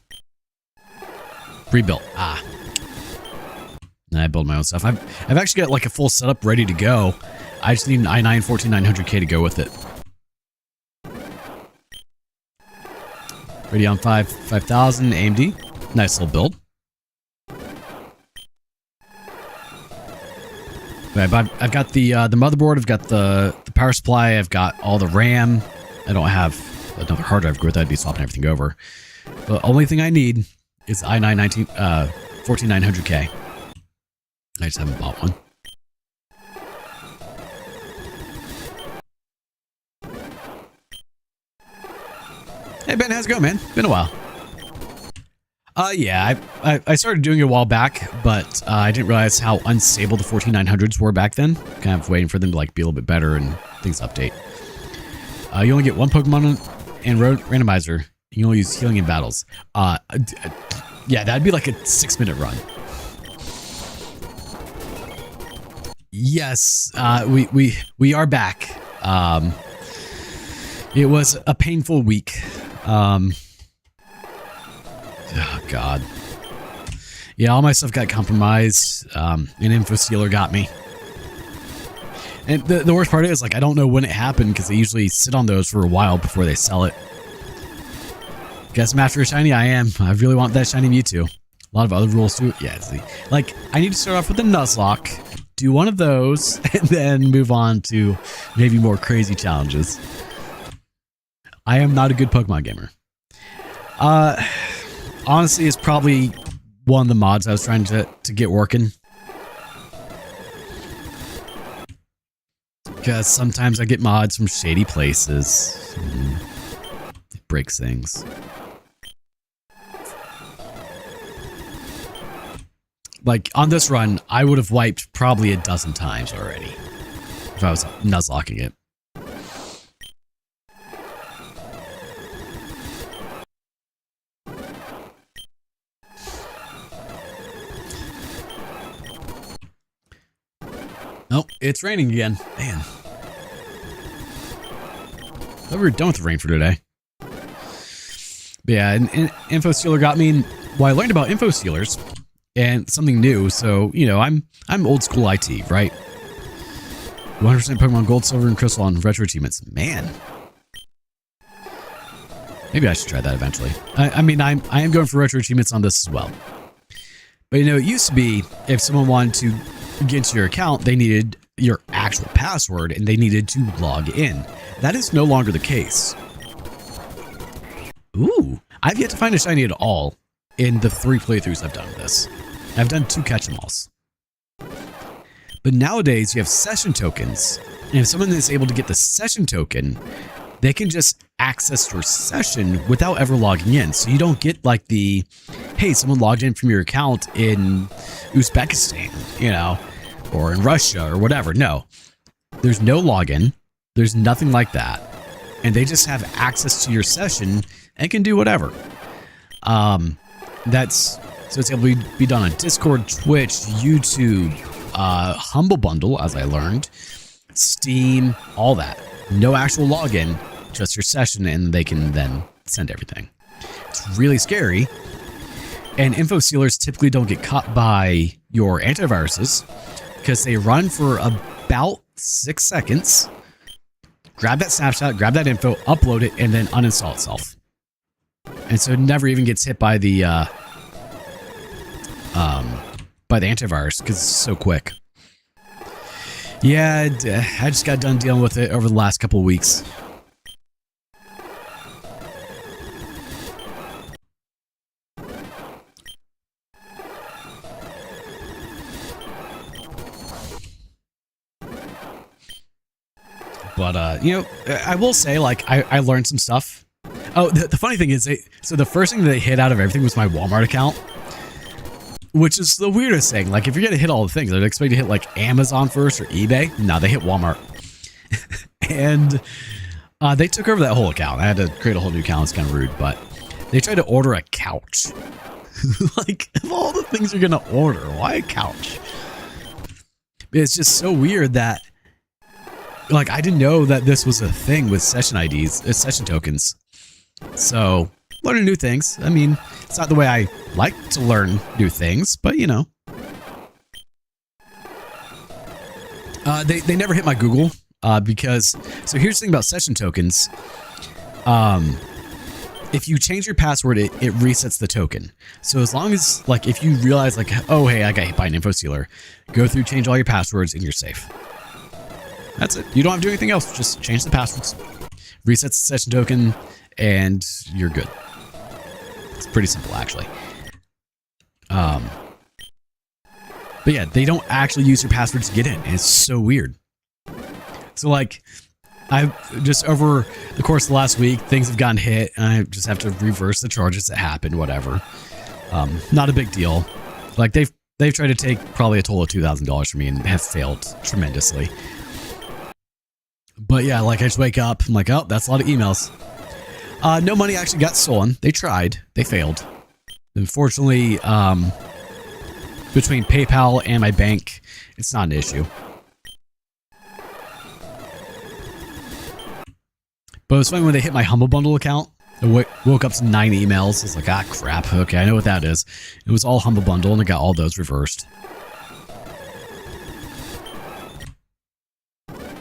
Rebuilt. Ah. And I build my own stuff. I've actually got like a full setup ready to go. I just need an i9 14900K to go with it. Radeon 5000 AMD. Nice little build. I've got the motherboard. I've got the power supply. I've got all the RAM. I don't have another hard drive growth. I'd be swapping everything over. The only thing I need is i9 14900K. I just haven't bought one. Hey Ben, how's it going, man? Been a while. Yeah, I started doing it a while back, but I didn't realize how unstable the 14900s were back then. Kind of waiting for them to like be a little bit better and things update. You only get one Pokemon and randomizer. You only use healing in battles. Yeah, that'd be like a 6-minute run. Yes, we are back. It was a painful week. Oh God. Yeah, all my stuff got compromised. An info stealer got me. And the worst part is, like, I don't know when it happened because they usually sit on those for a while before they sell it. Guess I'm after a shiny. I am. I really want that shiny Mewtwo. A lot of other rules too. Yeah, see. Like, I need to start off with a Nuzlocke, do one of those, and then move on to maybe more crazy challenges. I am not a good Pokemon gamer. Honestly, it's probably one of the mods I was trying to get working. Because sometimes I get mods from shady places. It breaks things. Like, on this run, I would have wiped probably a dozen times already. If I was Nuzlocking it. Nope, it's raining again. Man. Thought we were done with the rain for today. But yeah, and Info Stealer got me. And, well, I learned about Info Stealers and something new. So, you know, I'm old school IT, right? 100% Pokemon Gold, Silver, and Crystal on retro achievements. Man. Maybe I should try that eventually. I mean, I am going for retro achievements on this as well. But, you know, it used to be if someone wanted to get into your account, they needed your actual password and they needed to log in. That is no longer the case. Ooh, I've yet to find a shiny at all in the 3 playthroughs I've done of this. I've done 2 catch-em-alls. But nowadays you have session tokens, and if someone is able to get the session token, they can just access your session without ever logging in. So you don't get like the, hey, someone logged in from your account in Uzbekistan, you know, or in Russia or whatever. No, there's no login. There's nothing like that. And they just have access to your session and can do whatever. So it's able to be done on Discord, Twitch, YouTube, Humble Bundle, as I learned, Steam, all that. No actual login, just your session, and they can then send everything. It's really scary. And info sealers typically don't get caught by your antiviruses because they run for about 6 seconds. Grab that snapshot, grab that info, upload it, and then uninstall itself. And so it never even gets hit by the antivirus because it's so quick. Yeah, I just got done dealing with it over the last couple of weeks. But, you know, I will say, like, I learned some stuff. Oh, the funny thing is, so the first thing that they hit out of everything was my Walmart account, which is the weirdest thing. Like, if you're going to hit all the things, I'd expect you to hit, like, Amazon first or eBay. No, they hit Walmart. And they took over that whole account. I had to create a whole new account. It's kind of rude, but they tried to order a couch. Like, of all the things you're going to order, why a couch? It's just so weird that, like, I didn't know that this was a thing with session IDs, session tokens. So, learning new things. I mean, it's not the way I like to learn new things, but, you know. They never hit my Google because, so here's the thing about session tokens. If you change your password, it resets the token. So as long as, like, if you realize, like, oh, hey, I got hit by an info sealer, go through, change all your passwords, and you're safe. That's it. You don't have to do anything else. Just change the passwords, resets the session token, and you're good. It's pretty simple, actually. But yeah, they don't actually use your passwords to get in. It's so weird. So, like, I've just over the course of the last week, things have gotten hit, and I just have to reverse the charges that happened, whatever. Not a big deal. Like, they've tried to take probably a total of $2,000 from me and have failed tremendously. But yeah, like, I just wake up, I'm like, oh, that's a lot of emails. No money actually got stolen. They tried. They failed. Unfortunately, between PayPal and my bank, it's not an issue. But it was funny when they hit my Humble Bundle account. I woke up to 9 emails. I was like, ah, crap. Okay, I know what that is. It was all Humble Bundle, and I got all those reversed.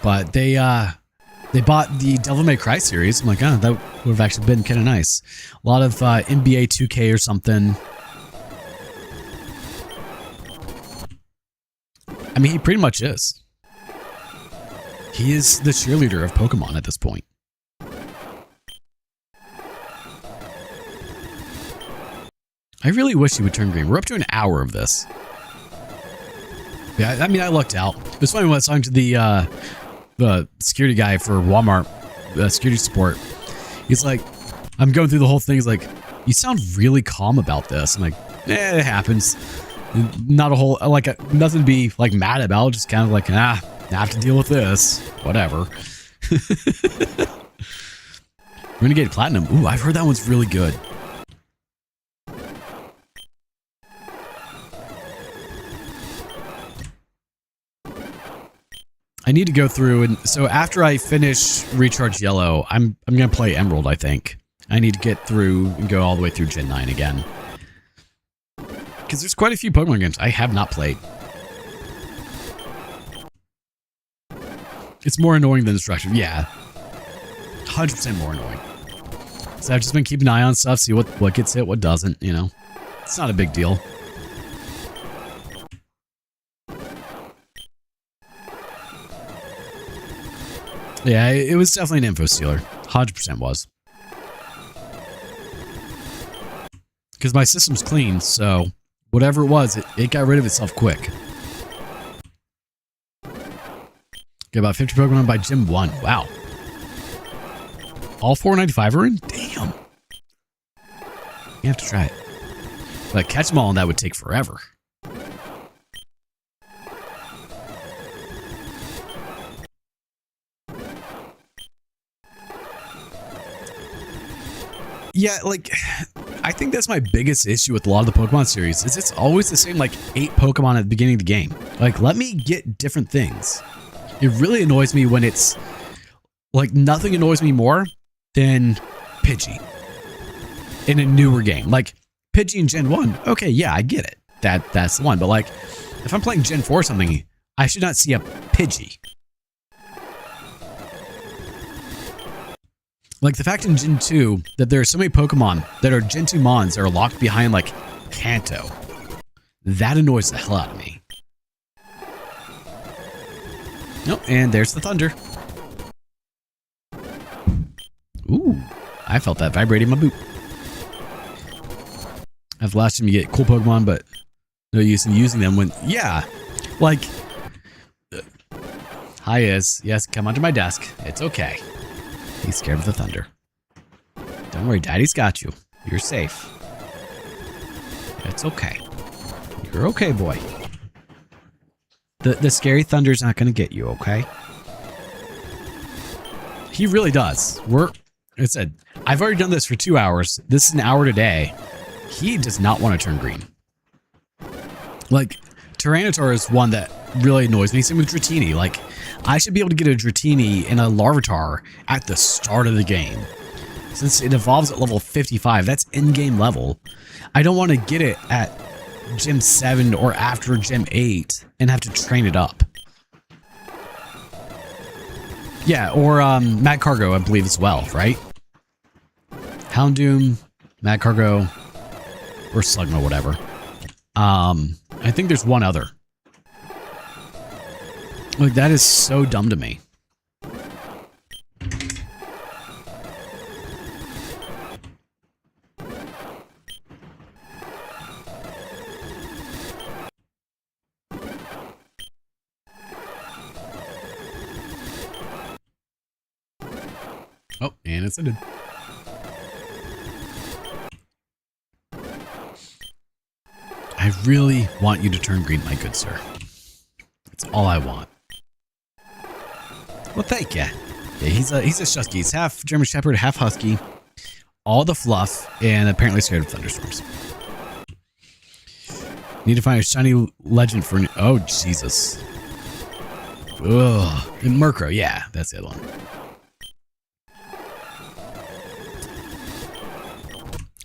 But they bought the Devil May Cry series. I'm like, oh, that would have actually been kind of nice. A lot of NBA 2K or something. I mean, he pretty much is. He is the cheerleader of Pokemon at this point. I really wish he would turn green. We're up to an hour of this. Yeah, I mean, I lucked out. It was funny when I was talking to the security guy for Walmart, security support. He's like, I'm going through the whole thing. He's like, you sound really calm about this. I'm like, it happens. Not a whole, like, nothing to be, like, mad about. Just kind of like, I have to deal with this. Whatever. Renegade Platinum. Ooh, I've heard that one's really good. I need to go through, and so after I finish Recharge Yellow, I'm gonna play Emerald, I think. I need to get through and go all the way through Gen 9 again. Because there's quite a few Pokemon games I have not played. It's more annoying than destructive, yeah. 100% more annoying. So I've just been keeping an eye on stuff, see what gets hit, what doesn't, you know. It's not a big deal. Yeah, it was definitely an info stealer. 100% was. Because my system's clean, so whatever it was, it got rid of itself quick. Get about 50 Pokemon by Gym 1. Wow. All 495 are in? Damn. You have to try it. Like, catch them all, and that would take forever. Yeah, like, I think that's my biggest issue with a lot of the Pokemon series is it's always the same like 8 Pokemon at the beginning of the game. Like, let me get different things. It really annoys me when it's like nothing annoys me more than Pidgey in a newer game. Like Pidgey in Gen 1, okay, yeah, I get it. That's the one. But like, if I'm playing Gen 4 or something, I should not see a Pidgey. Like the fact in Gen 2 that there are so many Pokemon that are Gen 2 Mons that are locked behind like Kanto. That annoys the hell out of me. Nope, and there's the thunder. Ooh, I felt that vibrating my boot. I've last time you get cool Pokemon, but no use in using them when, yeah, like, hi Iz, yes, come onto my desk. It's okay. He's scared of the thunder. Don't worry, Daddy's got you. You're safe. It's okay. You're okay, boy. The scary thunder's not going to get you, okay? He really does. I said, I've already done this for 2 hours. This is an hour today. He does not want to turn green. Like, Tyranitar is one that really annoys me. Same with Dratini. Like, I should be able to get a Dratini and a Larvitar at the start of the game. Since it evolves at level 55, that's in-game level. I don't want to get it at Gym 7 or after Gym 8 and have to train it up. Yeah, or Mad Cargo, I believe as well, right? Houndoom, Mad Cargo, or Slugma, whatever. I think there's one other. Like, that is so dumb to me. Oh, and it's ended. I really want you to turn green, my good sir. That's all I want. Well, thank you. Yeah, he's a Shusky. He's half German Shepherd, half Husky. All the fluff, and apparently scared of thunderstorms. Need to find a shiny legend for... Oh, Jesus. Ugh. And Murkrow, yeah, that's the other one.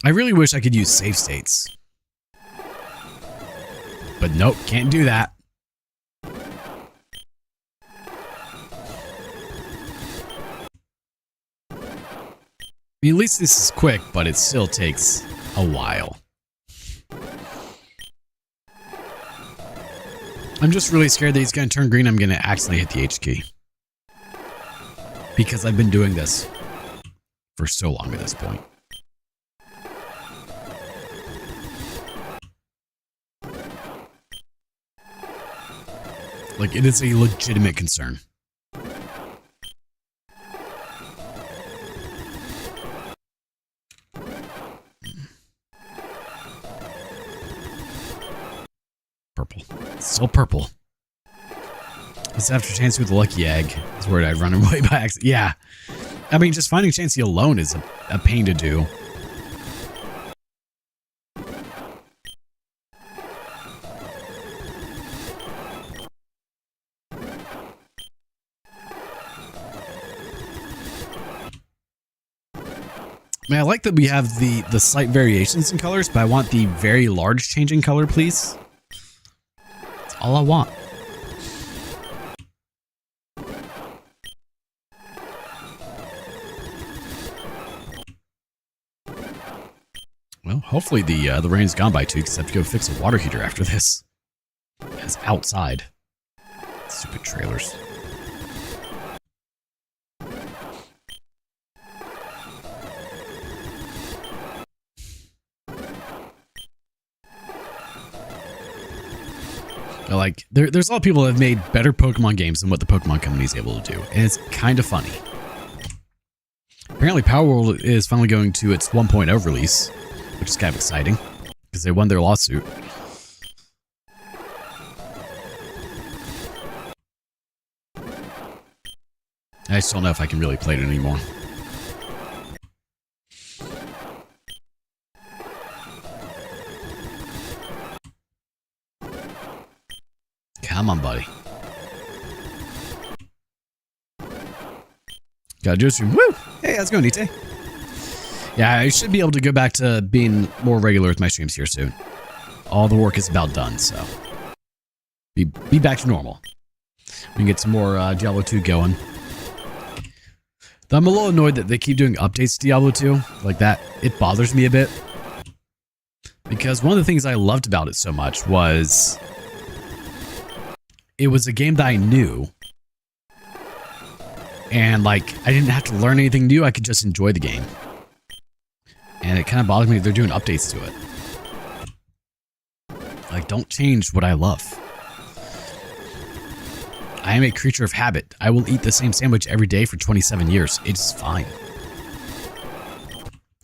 I really wish I could use save states. But nope, can't do that. I mean, at least this is quick, but it still takes a while. I'm just really scared that he's going to turn green. I'm going to accidentally hit the H key. Because I've been doing this for so long at this point. Like, it is a legitimate concern. Purple. Still purple. This after Chansey with the lucky egg is where I run away by accident. Yeah. I mean, just finding Chansey alone is a pain to do. I mean, I like that we have the slight variations in colors, but I want the very large change in color, please. That's all I want. Well, hopefully the rain's gone by too, because I have to go fix a water heater after this. It's outside. Stupid trailers. Like, there's a lot of people that have made better Pokemon games than what the Pokemon Company is able to do, and it's kind of funny. Apparently, Power World is finally going to its 1.0 release, which is kind of exciting, because they won their lawsuit. I just don't know if I can really play it anymore. Come on, buddy. Got a Joe stream. Woo! Hey, how's it going, Nite? Yeah, I should be able to go back to being more regular with my streams here soon. All the work is about done, so be back to normal. We can get some more Diablo 2 going. Though I'm a little annoyed that they keep doing updates to Diablo 2 like that. It bothers me a bit. Because one of the things I loved about it so much was it was a game that I knew. And like, I didn't have to learn anything new. I could just enjoy the game. And it kind of bothers me that they're doing updates to it. Like, don't change what I love. I am a creature of habit. I will eat the same sandwich every day for 27 years. It's fine.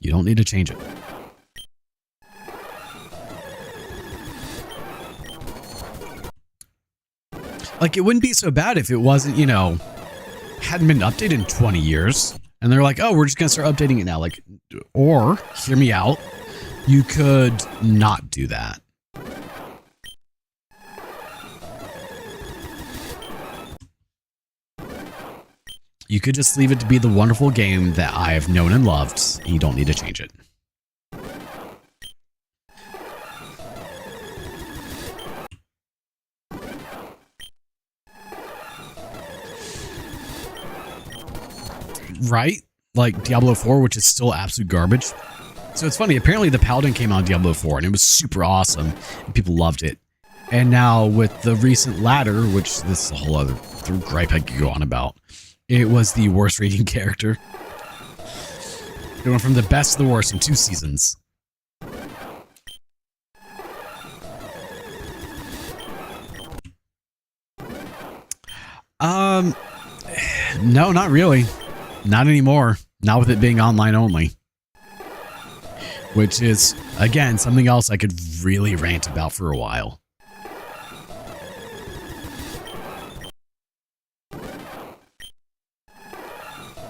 You don't need to change it. Like, it wouldn't be so bad if it wasn't, you know, hadn't been updated in 20 years. And they're like, oh, we're just going to start updating it now. Like, or, hear me out, you could not do that. You could just leave it to be the wonderful game that I have known and loved, and you don't need to change it. Right? Like Diablo 4, which is still absolute garbage. So it's funny, apparently the Paladin came out in Diablo 4, and it was super awesome, and people loved it. And now with the recent ladder, which this is a whole other gripe I could go on about, it was the worst rating character. It went from the best to the worst in 2 seasons. No, not really. Not anymore. Not with it being online only. Which is, again, something else I could really rant about for a while.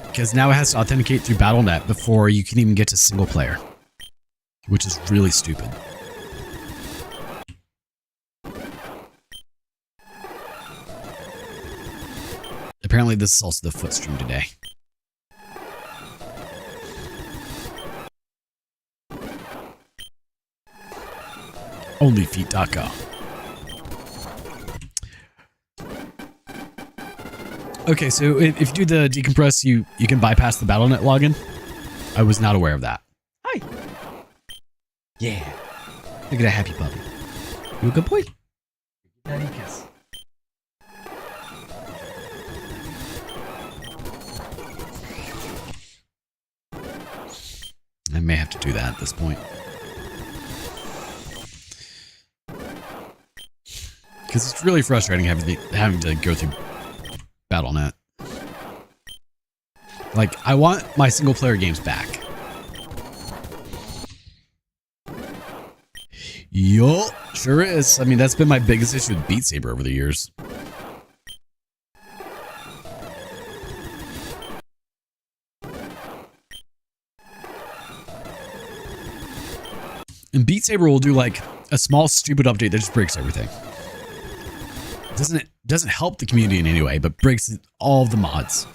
Because now it has to authenticate through Battle.net before you can even get to single player. Which is really stupid. Apparently this is also the foot stream today. Onlyfeet.com. Okay, so if you do the decompress, you can bypass the Battle.net login. I was not aware of that. Hi. Yeah. Look at that happy puppy. You a good boy? Daddy kiss. I may have to do that at this point. Because it's really frustrating having to go through Battle.net. Like, I want my single player games back. Yup, sure is. I mean, that's been my biggest issue with Beat Saber over the years. And Beat Saber will do like a small stupid update that just breaks everything. Doesn't help the community in any way, but breaks all of the mods.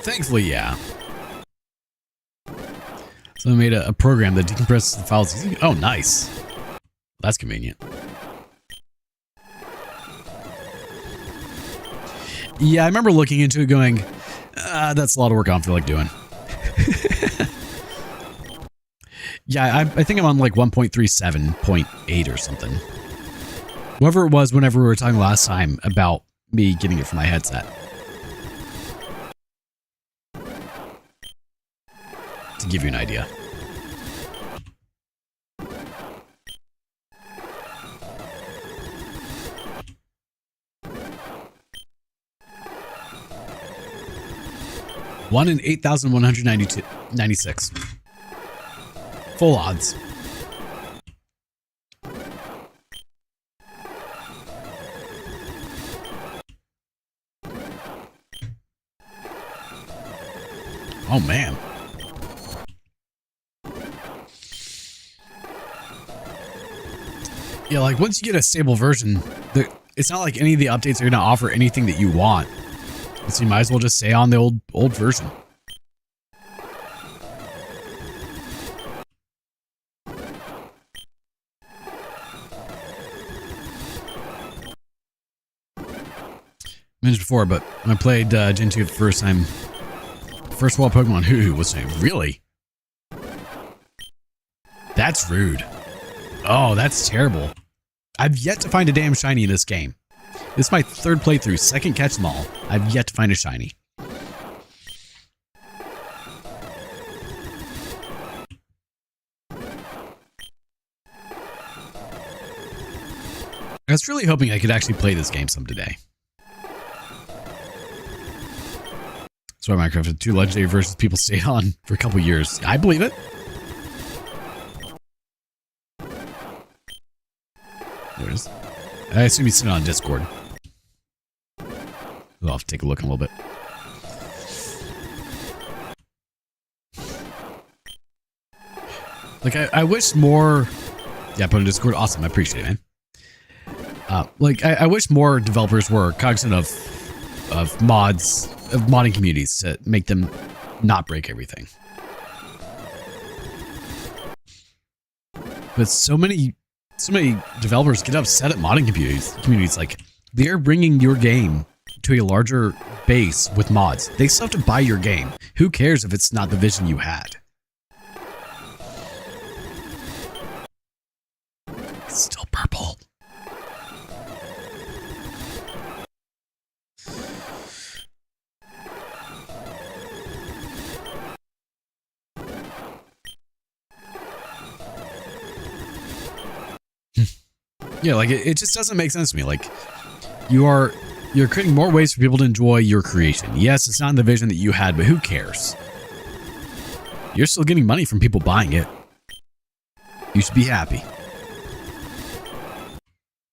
Thankfully, yeah. So I made a program that decompresses the files. Oh, nice. That's convenient. Yeah, I remember looking into it going, that's a lot of work I don't feel like doing. Yeah, I think I'm on like 1.37.8 or something. Whatever it was whenever we were talking last time about me getting it for my headset. To give you an idea. One in 8,196. Full odds. Oh, man. Yeah, like once you get a stable version, it's not like any of the updates are going to offer anything that you want. So you might as well just stay on the old version. Mentioned before, but when I played Gen 2 for the first time, first of all, Pokemon Hoo-Hoo was saying, really? That's rude. Oh, that's terrible. I've yet to find a damn shiny in this game. This is my third playthrough, second catch them all. I've yet to find a shiny. I was really hoping I could actually play this game some today. That's why Minecraft had 2 legendary versions people stayed on for a couple years. I believe it. There it is. I assume he's sitting on Discord. I'll have to take a look in a little bit. Like, I wish more... Yeah, put on Discord. Awesome. I appreciate it, man. Like, I wish more developers were cognizant of mods, of modding communities to make them not break everything. But so many developers get upset at modding communities. Like, they're bringing your game to a larger base with mods. They still have to buy your game. Who cares if it's not the vision you had? It's still purple. Yeah, like it just doesn't make sense to me. Like you're creating more ways for people to enjoy your creation. Yes, it's not in the vision that you had, but who cares? You're still getting money from people buying it. You should be happy.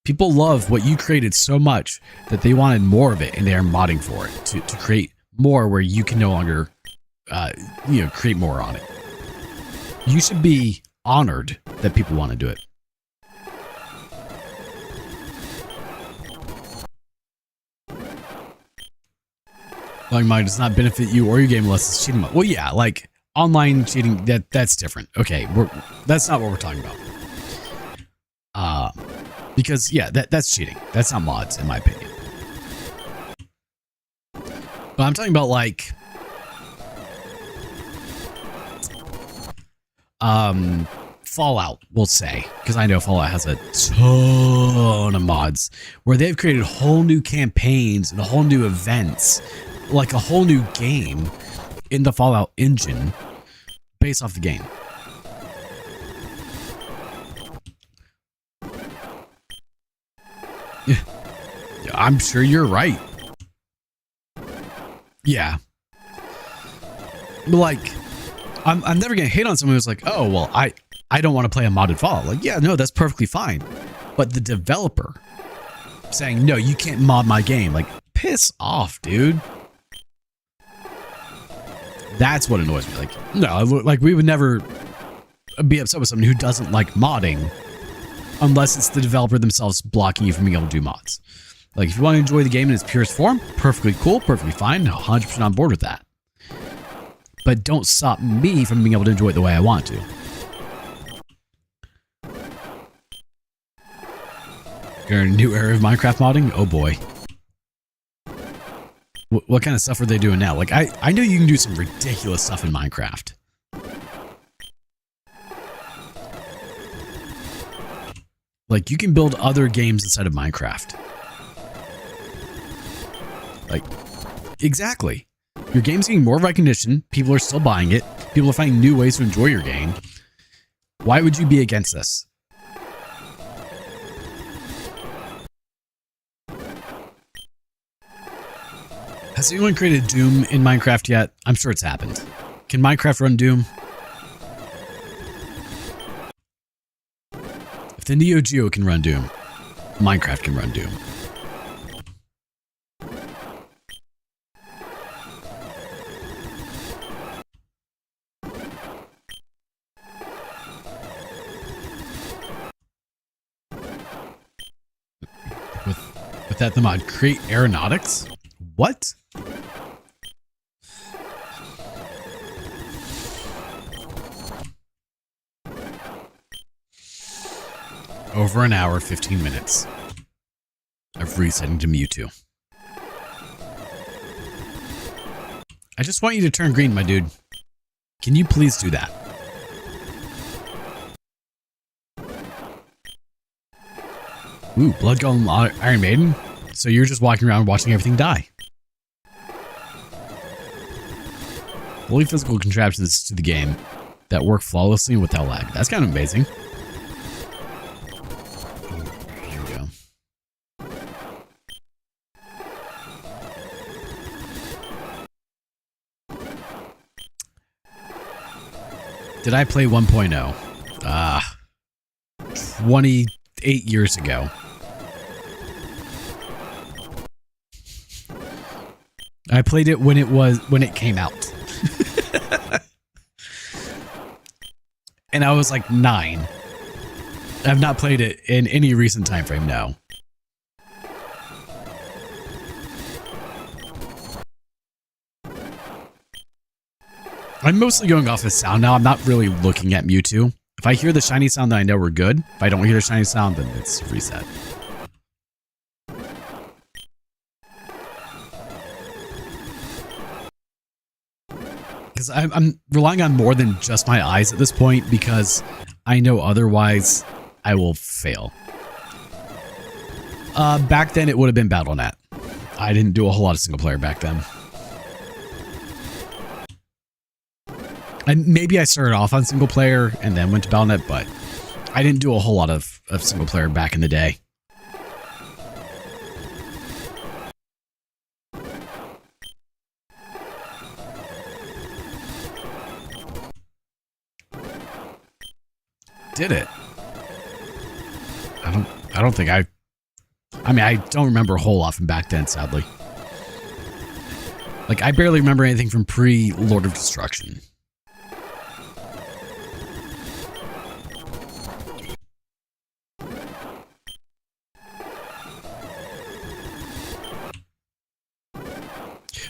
People love what you created so much that they wanted more of it, and they are modding for it to create more where you can no longer, create more on it. You should be honored that people want to do it. Online mod does not benefit you or your game unless it's cheating. Well, yeah, like online cheating, that's different. Okay, that's not what we're talking about. Because yeah, that's cheating. That's not mods, in my opinion. But I'm talking about like, Fallout, we'll say, because I know Fallout has a ton of mods where they've created whole new campaigns and whole new events, like a whole new game in the Fallout engine based off the game. Yeah, I'm sure you're right. Yeah. But like, I'm never gonna hate on someone who's like, oh, well, I don't want to play a modded Fallout. Like, yeah, no, that's perfectly fine. But the developer saying, no, you can't mod my game. Like, piss off, dude. That's what annoys me. Like, no, like we would never be upset with someone who doesn't like modding unless it's the developer themselves blocking you from being able to do mods. Like, if you want to enjoy the game in its purest form, perfectly cool, perfectly fine, 100% on board with that. But don't stop me from being able to enjoy it the way I want to. You're in a new era of Minecraft modding? Oh boy. What kind of stuff are they doing now? Like, I know you can do some ridiculous stuff in Minecraft. Like, you can build other games inside of Minecraft. Like, exactly. Your game's getting more recognition. People are still buying it. People are finding new ways to enjoy your game. Why would you be against this? Has anyone created Doom in Minecraft yet? I'm sure it's happened. Can Minecraft run Doom? If the Neo Geo can run Doom, Minecraft can run Doom. that the mod create aeronautics? What? Over an hour, 15 minutes of resetting to Mewtwo. I just want you to turn green, my dude. Can you please do that? Ooh, Blood Golem Iron Maiden? So you're just walking around watching everything die. Fully physical contraptions to the game that work flawlessly without lag. That's kind of amazing. Here we go. Did I play 1.0? 28 years ago. I played it when it came out. And I was like 9. I've not played it in any recent time frame, no. I'm mostly going off of sound now. I'm not really looking at Mewtwo. If I hear the shiny sound, then I know we're good. If I don't hear the shiny sound, then it's reset. Because I'm relying on more than just my eyes at this point, because I know otherwise I will fail. Back then, it would have been BattleNet. I didn't do a whole lot of single player back then. And maybe I started off on single player and then went to BattleNet, but I didn't do a whole lot of single player back in the day. Did it? I don't think I mean, I don't remember a whole lot from back then, sadly. Like, I barely remember anything from pre-Lord of Destruction.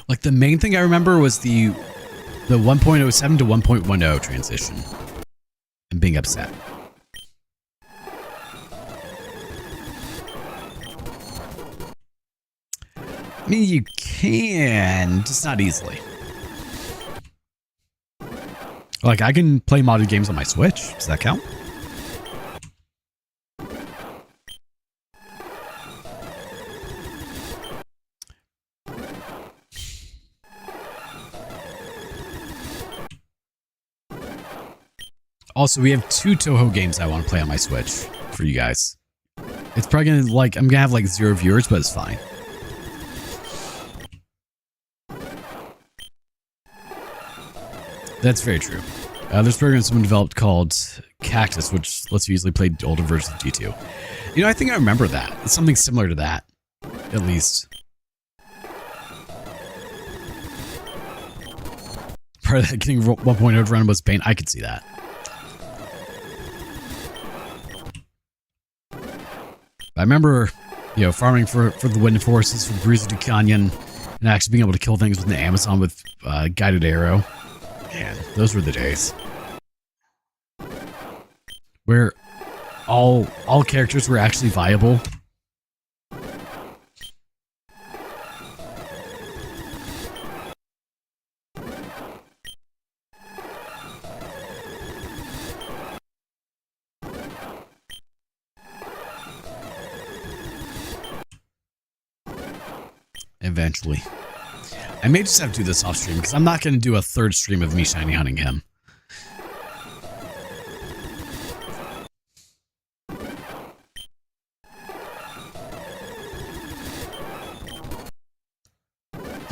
Like, the main thing I remember was the 1.07 to 1.10 transition. And being upset. I mean, you can, just not easily. Like, I can play modded games on my Switch. Does that count? Also, we have 2 Toho games I want to play on my Switch for you guys. It's probably gonna, like, I'm gonna have like 0 viewers, but it's fine. That's very true. There's a program someone developed called Cactus, which lets you easily play older versions of G2. You know, I think I remember that. It's something similar to that, at least. Part of that getting 1.0 run was pain. I could see that. I remember, you know, farming for the wind forces, for Breeze to Canyon, and actually being able to kill things with the Amazon with guided arrow. Man, those were the days. Where all characters were actually viable. Eventually. I may just have to do this off stream because I'm not going to do a 3rd stream of me shiny hunting him.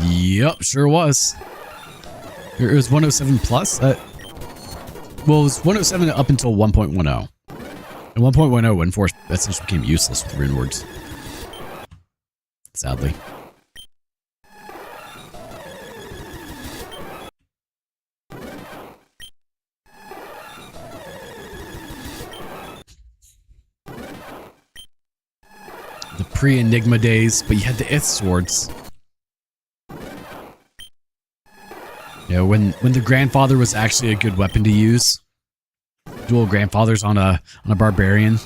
Yep, sure was. It was 107 plus. Well, it was 107 up until 1.10. And 1.10 when Force essentially became useless with rune words. Sadly. The pre-Enigma days, but you had the Ith swords. You know, when the grandfather was actually a good weapon to use. Dual grandfathers on a barbarian.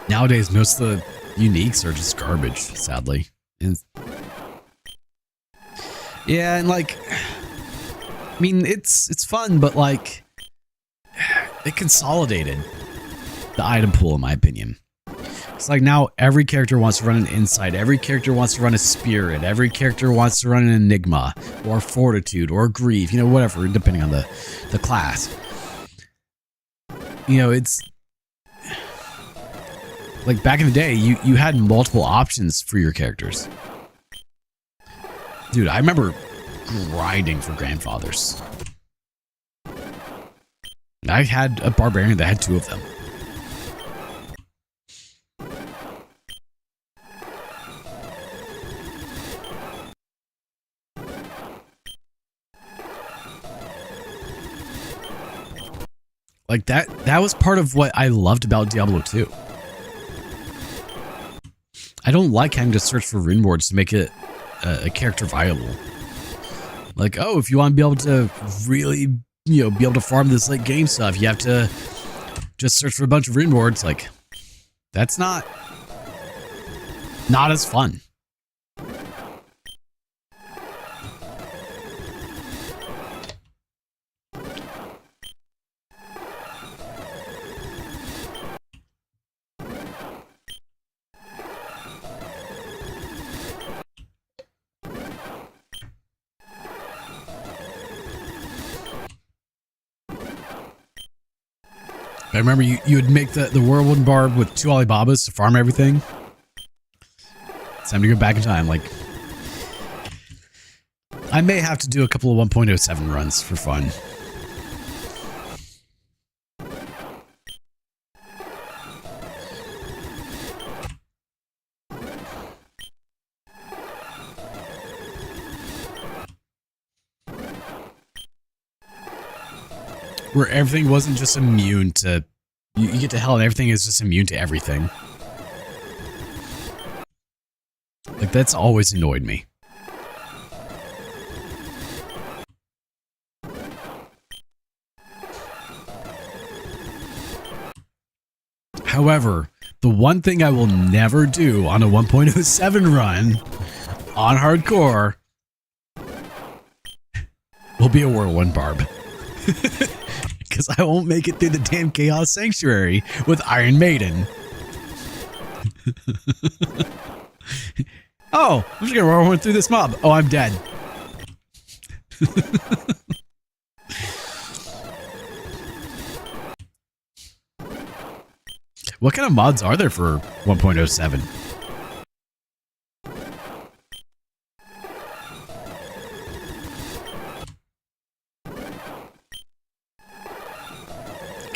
Nowadays, most of the uniques are just garbage, sadly. Yeah, and like, I mean, it's fun, but like, it consolidated the item pool, in my opinion. It's like now every character wants to run an insight, every character wants to run a spirit, every character wants to run an enigma, or fortitude, or grief, you know, whatever, depending on the class. You know, it's like back in the day, you had multiple options for your characters. Dude, I remember grinding for grandfathers. I had a barbarian that had 2 of them. Like that was part of what I loved about Diablo 2. I don't like having to search for rune boards to make it a character viable. Like, oh, if you want to be able to really, you know, be able to farm this late game stuff, you have to just search for a bunch of rune boards. Like, that's not as fun. I remember you would make the whirlwind barb with 2 Alibabas to farm everything. It's time to go back in time. Like, I may have to do a couple of 1.07 runs for fun. Where everything wasn't just immune to... You get to hell and everything is just immune to everything. Like, that's always annoyed me. However, the one thing I will never do on a 1.07 run on hardcore will be a whirlwind barb. Because I won't make it through the damn Chaos Sanctuary with Iron Maiden. Oh, I'm just gonna run through this mob. Oh, I'm dead. What kind of mods are there for 1.07?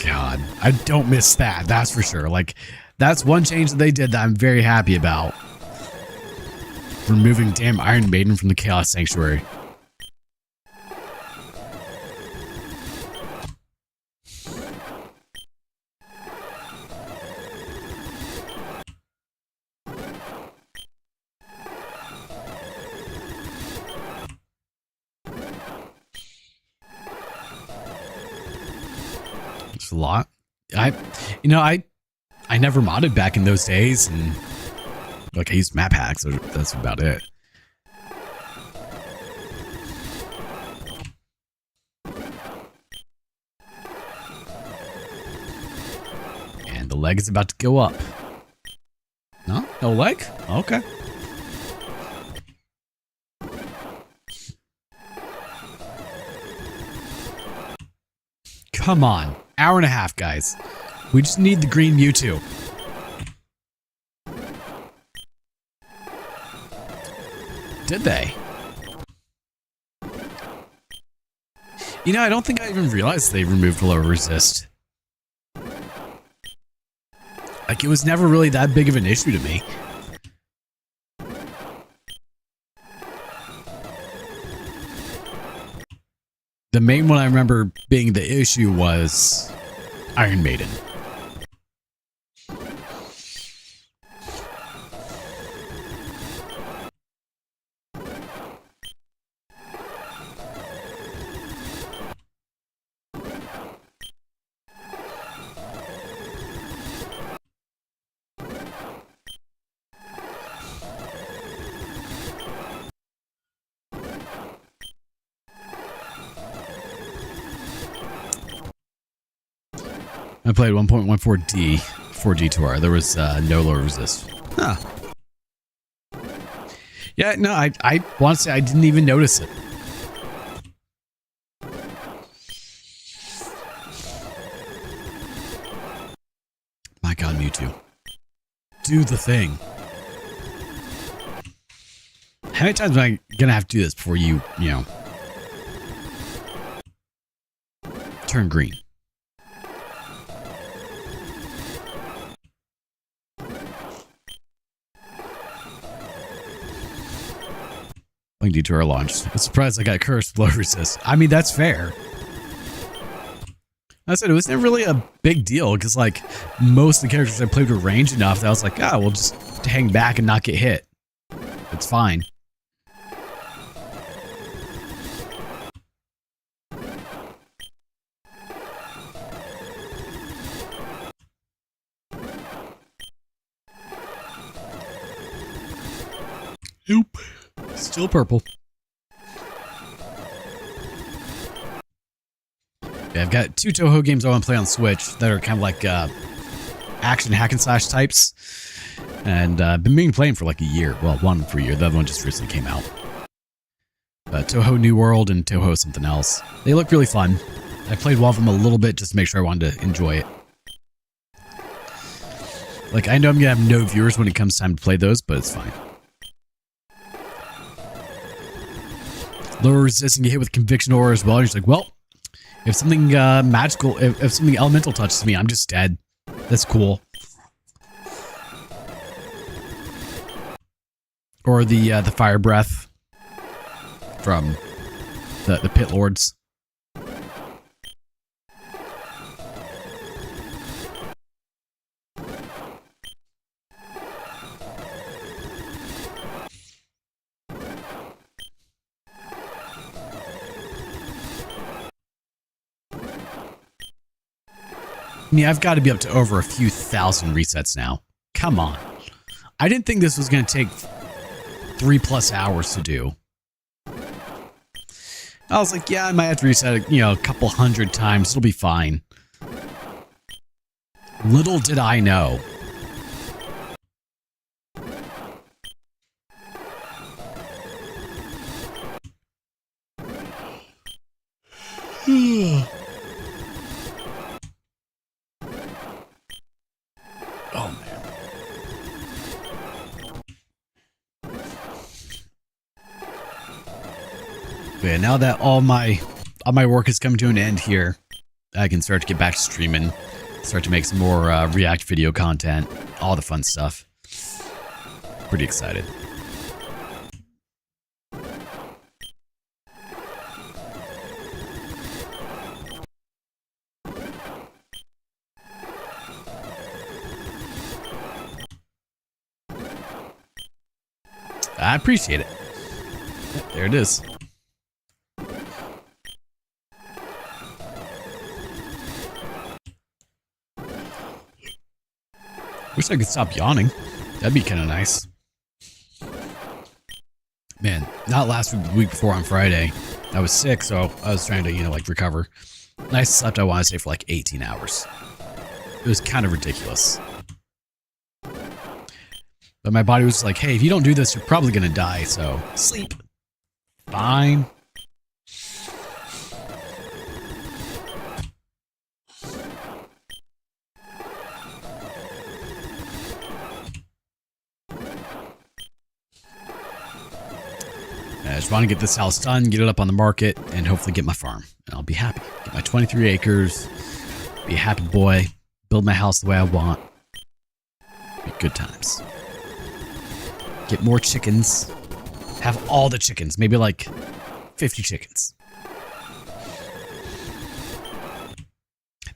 God, I don't miss that. That's for sure. Like, that's one change that they did that I'm very happy about. Removing damn Iron Maiden from the Chaos Sanctuary. It's a lot. I never modded back in those days, and like I used map hacks. That's about it. And the leg is about to go up. No? No leg? Okay. Come on. Hour and a half, guys. We just need the green Mewtwo. Did they? You know, I don't think I even realized they removed low resist. Like, it was never really that big of an issue to me. The main one I remember being the issue was Iron Maiden. I played 1.14D for Detour. There was no lower resist. Huh. Yeah, no, I want to say I didn't even notice it. My God, Mewtwo. Do the thing. How many times am I gonna have to do this before you know, turn green? Playing Detour launched. I'm surprised I got cursed with low resist. I mean, that's fair. I said it was never really a big deal because, like, most of the characters I played were ranged enough that I was like, ah, we'll just hang back and not get hit. It's fine. Nope. Still purple. Yeah, I've got 2 Touhou games I want to play on Switch that are kind of like action hack and slash types. And I've been meaning playing for like a year. Well, one for a year. The other one just recently came out. Touhou New World and Touhou something else. They look really fun. I played one of them a little bit just to make sure I wanted to enjoy it. Like, I know I'm going to have no viewers when it comes time to play those, but it's fine. Lower resistance, get hit with Conviction Aura as well. And you're just like, well, if something magical, if something elemental touches me, I'm just dead. That's cool. Or the fire breath from the pit lords. I mean, I've got to be up to over a few thousand resets now. Come on. I didn't think this was going to take 3+ hours to do. I was like, yeah, I might have to reset it, a couple hundred times. It'll be fine. Little did I know. Oh, man. Yeah, now that all my work has come to an end here, I can start to get back to streaming, start to make some more React video content, all the fun stuff. Pretty excited. I appreciate it. Yep, there it is. Wish I could stop yawning. That'd be kind of nice. Man, not last week, the week before on Friday. I was sick, so I was trying to, recover. And I slept, I want to say, for like 18 hours. It was kind of ridiculous. But my body was like, hey, if you don't do this, you're probably going to die, so sleep. Fine. I just want to get this house done, get it up on the market, and hopefully get my farm. And I'll be happy. Get my 23 acres, be a happy boy, build my house the way I want. Be good times. Get more chickens. Have all the chickens. Maybe like 50 chickens.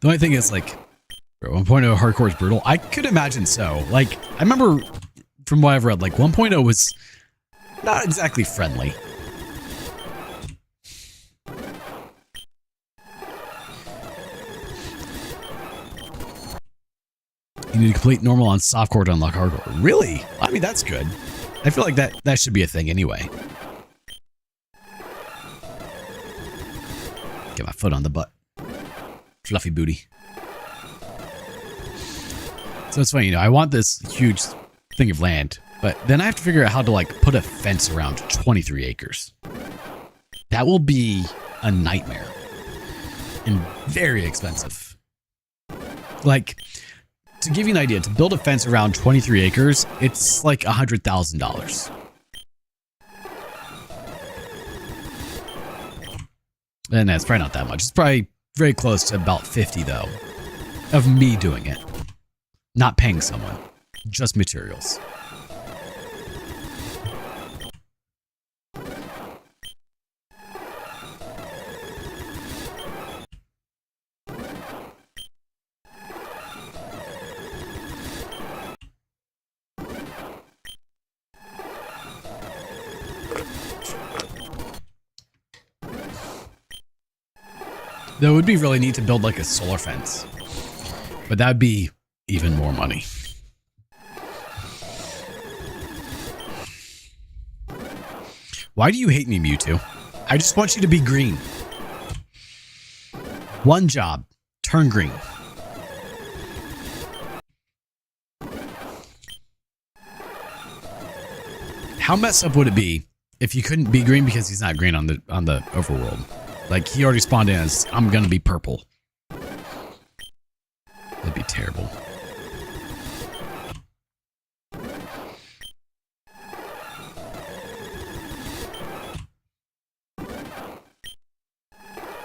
The only thing is, like, 1.0 hardcore is brutal. I could imagine so. Like, I remember from what I've read, like 1.0 was not exactly friendly. You need to complete normal on softcore to unlock hardcore. Really? I mean, that's good. I feel like that should be a thing anyway. Get my foot on the butt. Fluffy booty. So it's funny, I want this huge thing of land, but then I have to figure out how to like put a fence around 23 acres. That will be a nightmare and very expensive. Like, to give you an idea, to build a fence around 23 acres, it's like $100,000. And that's probably not that much. It's probably very close to about 50 though, of me doing it. Not paying someone, just materials. Though it would be really neat to build like a solar fence, but that would be even more money. Why do you hate me, Mewtwo? I just want you to be green. One job, turn green. How messed up would it be if you couldn't be green because he's not green on the overworld? Like, he already spawned in as, I'm gonna be purple. That'd be terrible.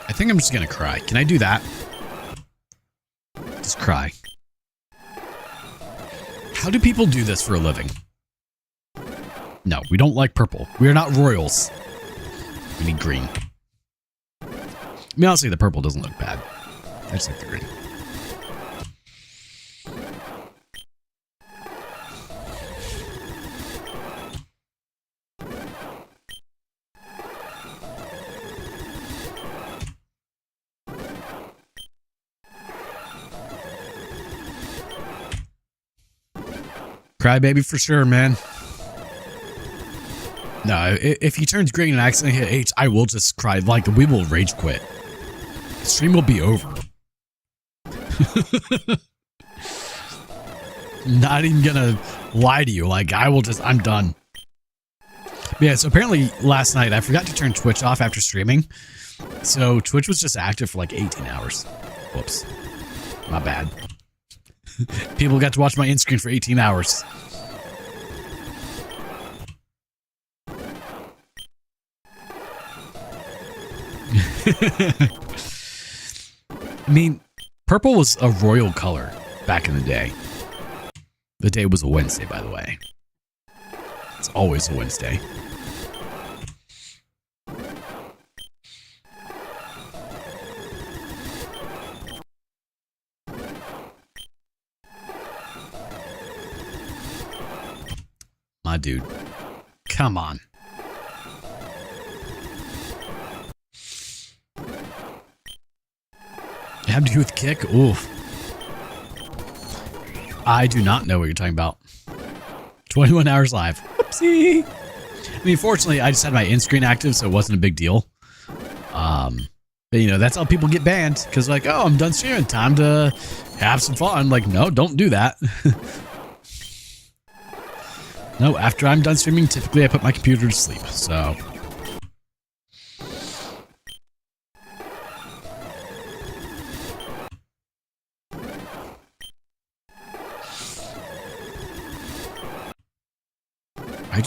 I think I'm just gonna cry. Can I do that? Just cry. How do people do this for a living? No, we don't like purple. We are not royals. We need green. I mean, honestly, the purple doesn't look bad. I just like the green. Crybaby for sure, man. No, if he turns green and I accidentally hit H, I will just cry. Like, we will rage quit. The stream will be over. Not even gonna lie to you. Like, I'm done. But yeah, so apparently last night I forgot to turn Twitch off after streaming. So Twitch was just active for like 18 hours. Whoops. My bad. People got to watch my in-screen for 18 hours. I mean, purple was a royal color back in the day. The day was a Wednesday, by the way. It's always a Wednesday. My dude. Come on. Have to do with kick? Oof. I do not know what you're talking about. 21 hours live. Whoopsie. I mean, fortunately, I just had my in-screen active, so it wasn't a big deal. But, you know, that's how people get banned. Because, like, oh, I'm done streaming. Time to have some fun. Like, no, don't do that. No, after I'm done streaming, typically I put my computer to sleep. So... I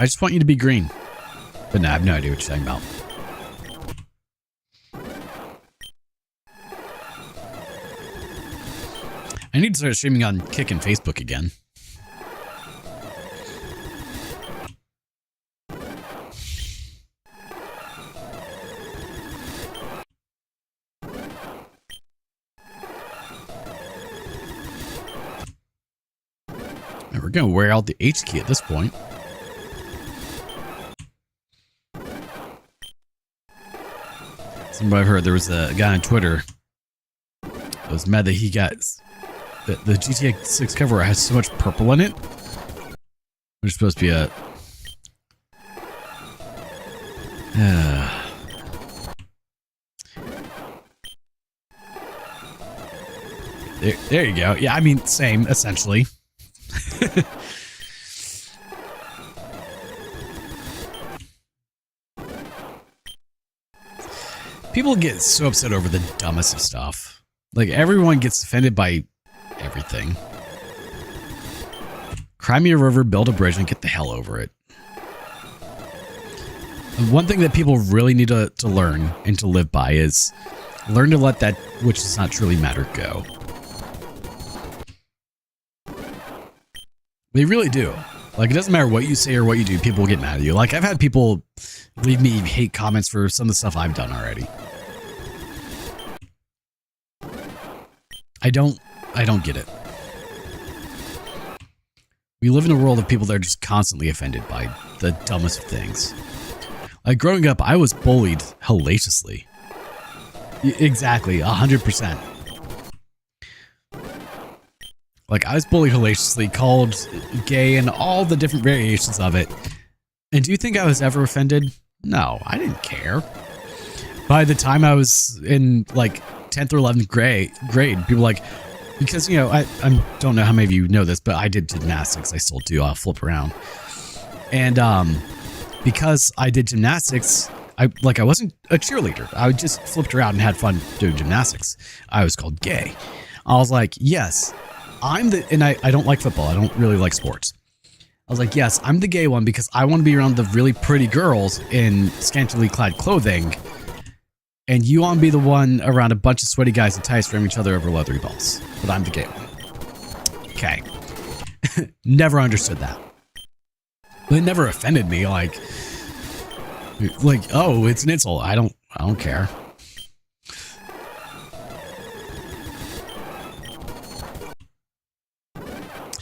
just want you to be green. But no, I have no idea what you're talking about. I need to start streaming on Kick and Facebook again. And we're going to wear out the H key at this point. Somebody I've heard there was a guy on Twitter that was mad that he got the GTA 6 cover has so much purple in it. There's supposed to be a There you go. Yeah, I mean, same, essentially. People get so upset over the dumbest of stuff. Like, everyone gets offended by everything. Cry me a river, build a bridge, and get the hell over it. And one thing that people really need to learn and to live by is learn to let that which does not truly matter go. They really do. Like, it doesn't matter what you say or what you do, people will get mad at you. Like, I've had people leave me hate comments for some of the stuff I've done already. I don't get it. We live in a world of people that are just constantly offended by the dumbest of things. Like, growing up, I was bullied hellaciously. Exactly, 100%. Like, I was bullied hellaciously, called gay, and all the different variations of it. And do you think I was ever offended? No, I didn't care. By the time I was in, like, 10th or 11th grade, people were like, because, you know, I don't know how many of you know this, but I did gymnastics. I still do. I'll flip around. And because I did gymnastics, I wasn't a cheerleader. I just flipped around and had fun doing gymnastics. I was called gay. I was like, yes, and I don't like football. I don't really like sports. I was like, yes, I'm the gay one because I want to be around the really pretty girls in scantily clad clothing. And you want to be the one around a bunch of sweaty guys and ties from each other over leathery balls. But I'm the gay one. Okay. Never understood that. But it never offended me. Like, oh, it's an insult. I don't care.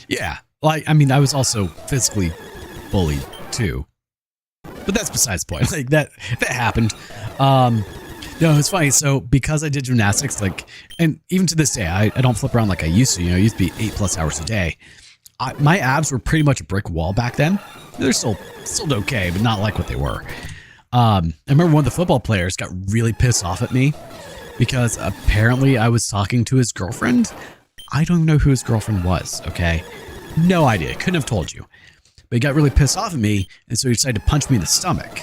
Yeah. Like, I mean, I was also physically bullied too. But that's besides the point. Like, that happened. No, it's funny. So because I did gymnastics, like, and even to this day, I don't flip around like I used to. You know, it used to be 8+ hours a day. My abs were pretty much a brick wall back then. They're still okay, but not like what they were. I remember one of the football players got really pissed off at me because apparently I was talking to his girlfriend. I don't even know who his girlfriend was. Okay, no idea. Couldn't have told you. But he got really pissed off at me, and so he decided to punch me in the stomach.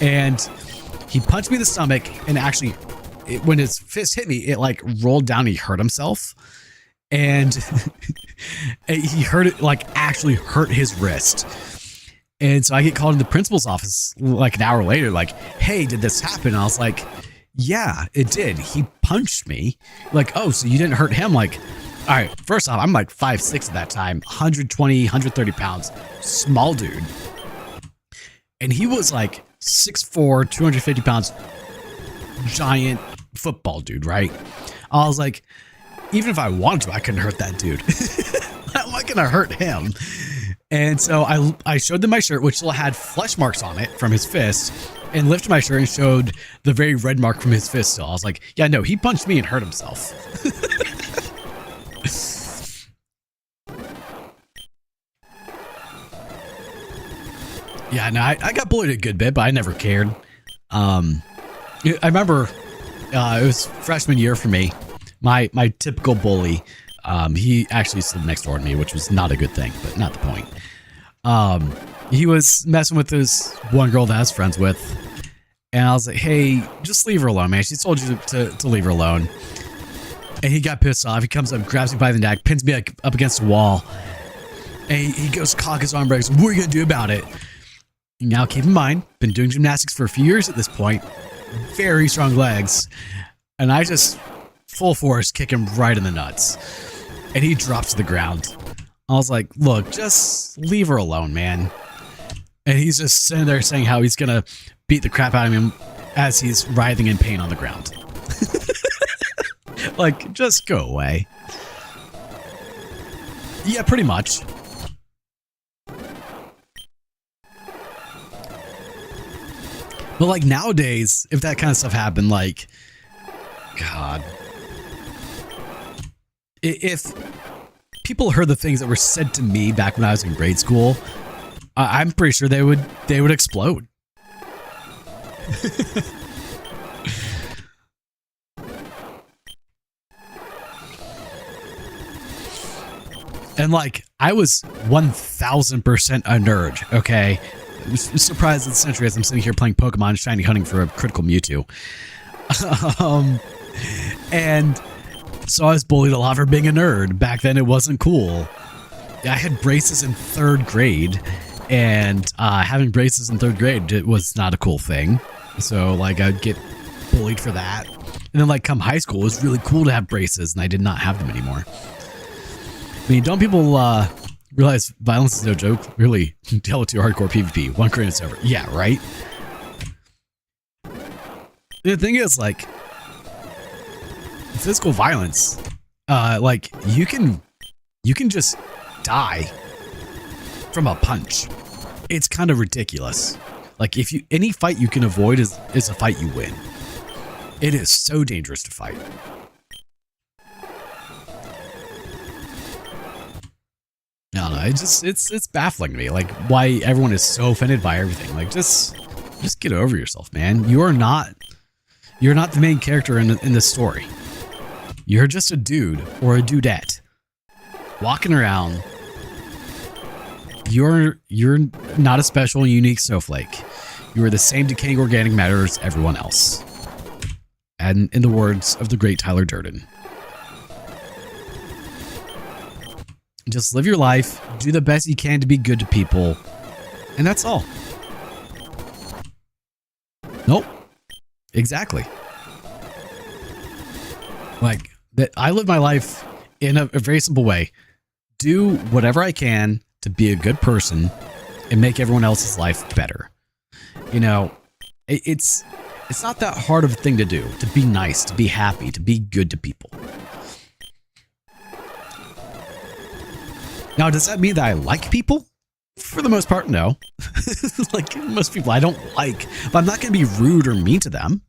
And he punched me in the stomach, and actually, when his fist hit me, it like rolled down and he hurt himself. And he hurt it, like actually hurt his wrist. And so I get called in the principal's office like an hour later, like, hey, did this happen? And I was like, yeah, it did. He punched me. Like, oh, so you didn't hurt him? Like, all right, first off, I'm like 5'6" at that time, 120, 130 pounds, small dude. And he was like 6'4", 250 pounds, giant football dude, right? I was like, even if I wanted to, I couldn't hurt that dude. How am I going to hurt him? And so I showed them my shirt, which still had flesh marks on it from his fist, and lifted my shirt and showed the very red mark from his fist still. I was like, yeah, no, he punched me and hurt himself. Yeah, no, I got bullied a good bit, but I never cared. I remember it was freshman year for me. My typical bully, he actually stood next door to me, which was not a good thing, but not the point. He was messing with this one girl that I was friends with, and I was like, hey, just leave her alone, man. She told you to leave her alone. And he got pissed off. He comes up, grabs me by the neck, pins me up against the wall, and he goes cock his arm, breaks. What are you going to do about it? Now, keep in mind, been doing gymnastics for a few years at this point, very strong legs, and I just full force kick him right in the nuts, and he drops to the ground. I was like, look, just leave her alone, man. And he's just sitting there saying how he's gonna beat the crap out of him as he's writhing in pain on the ground. Like, just go away. Yeah, pretty much. But like nowadays, if that kind of stuff happened, like, God, if people heard the things that were said to me back when I was in grade school, I'm pretty sure they would explode. And like, I was 1000% a nerd, okay? Surprise of the century as I'm sitting here playing Pokemon Shiny hunting for a critical Mewtwo. And so I was bullied a lot for being a nerd. Back then it wasn't cool. I had braces in 3rd grade, and having braces in 3rd grade, it was not a cool thing. So like I'd get bullied for that. And then like come high school, it was really cool to have braces, and I did not have them anymore. I mean, don't people realize violence is no joke? Really, tell it to your hardcore PvP. One crit, it's over. Yeah, right? The thing is, like, physical violence, like, you can just die from a punch. It's kind of ridiculous. Like, if you any fight you can avoid is a fight you win. It is so dangerous to fight. No, it's baffling to me, like, why everyone is so offended by everything. Like, just get over yourself, man. You're not the main character in the story. You're just a dude or a dudette walking around. You're not a special, unique snowflake. You are the same decaying organic matter as everyone else. And in the words of the great Tyler Durden, just live your life, do the best you can to be good to people, and that's all. Nope. Exactly. Like, that I live my life in a very simple way. Do whatever I can to be a good person and make everyone else's life better. You know, it's not that hard of a thing to do, to be nice, to be happy, to be good to people. Now, does that mean that I like people? For the most part, no. Like, most people I don't like, but I'm not going to be rude or mean to them.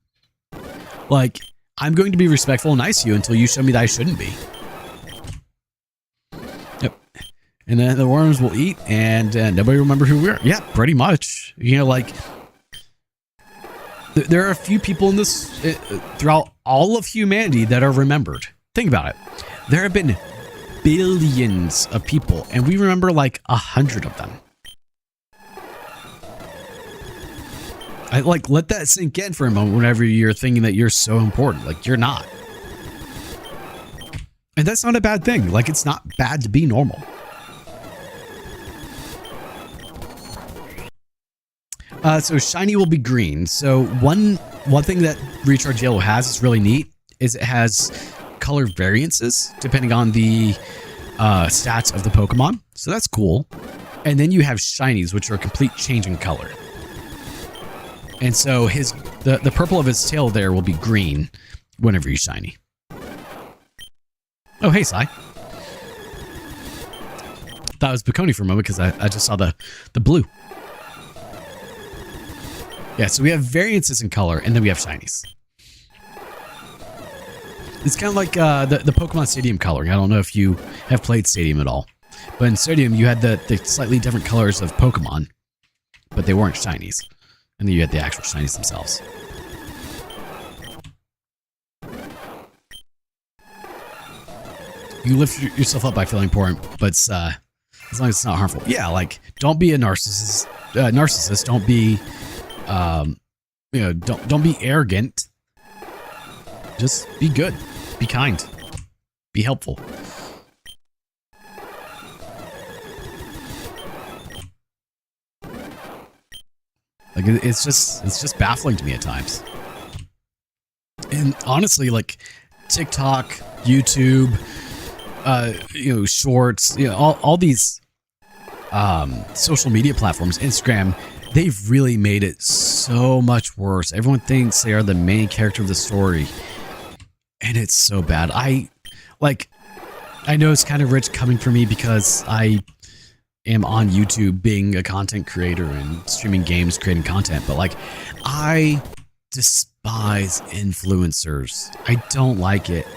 Like, I'm going to be respectful and nice to you until you show me that I shouldn't be. Yep. And then the worms will eat, and nobody will remember who we are. Yeah, pretty much. You know, like, there are a few people in this, throughout all of humanity, that are remembered. Think about it. There have been billions of people, and we remember like 100 of them. I like, let that sink in for a moment whenever you're thinking that you're so important. Like, you're not. And that's not a bad thing. Like, it's not bad to be normal. So shiny will be green. So one thing that Recharge Yellow has is really neat is it has color variances depending on the stats of the Pokemon. So that's cool. And then you have shinies, which are a complete change in color. And so the purple of his tail there will be green whenever he's shiny. Oh, hey, Sai. Thought it was Baconi for a moment because I just saw the blue. Yeah, so we have variances in color, and then we have shinies. It's kind of like the Pokemon Stadium coloring. I don't know if you have played Stadium at all. But in Stadium, you had the slightly different colors of Pokemon, but they weren't shinies. And then you had the actual shinies themselves. You lift yourself up by feeling important, but as long as it's not harmful. Yeah, like, don't be a narcissist. Don't be, don't be arrogant. Just be good. Be kind. Be helpful. Like, it's just baffling to me at times. And honestly, like, TikTok, YouTube, Shorts, all these social media platforms, Instagram, they've really made it so much worse. Everyone thinks they are the main character of the story, and it's so bad. I know it's kind of rich coming from me because I am on YouTube being a content creator and streaming games, creating content, but like, I despise influencers. I don't like it.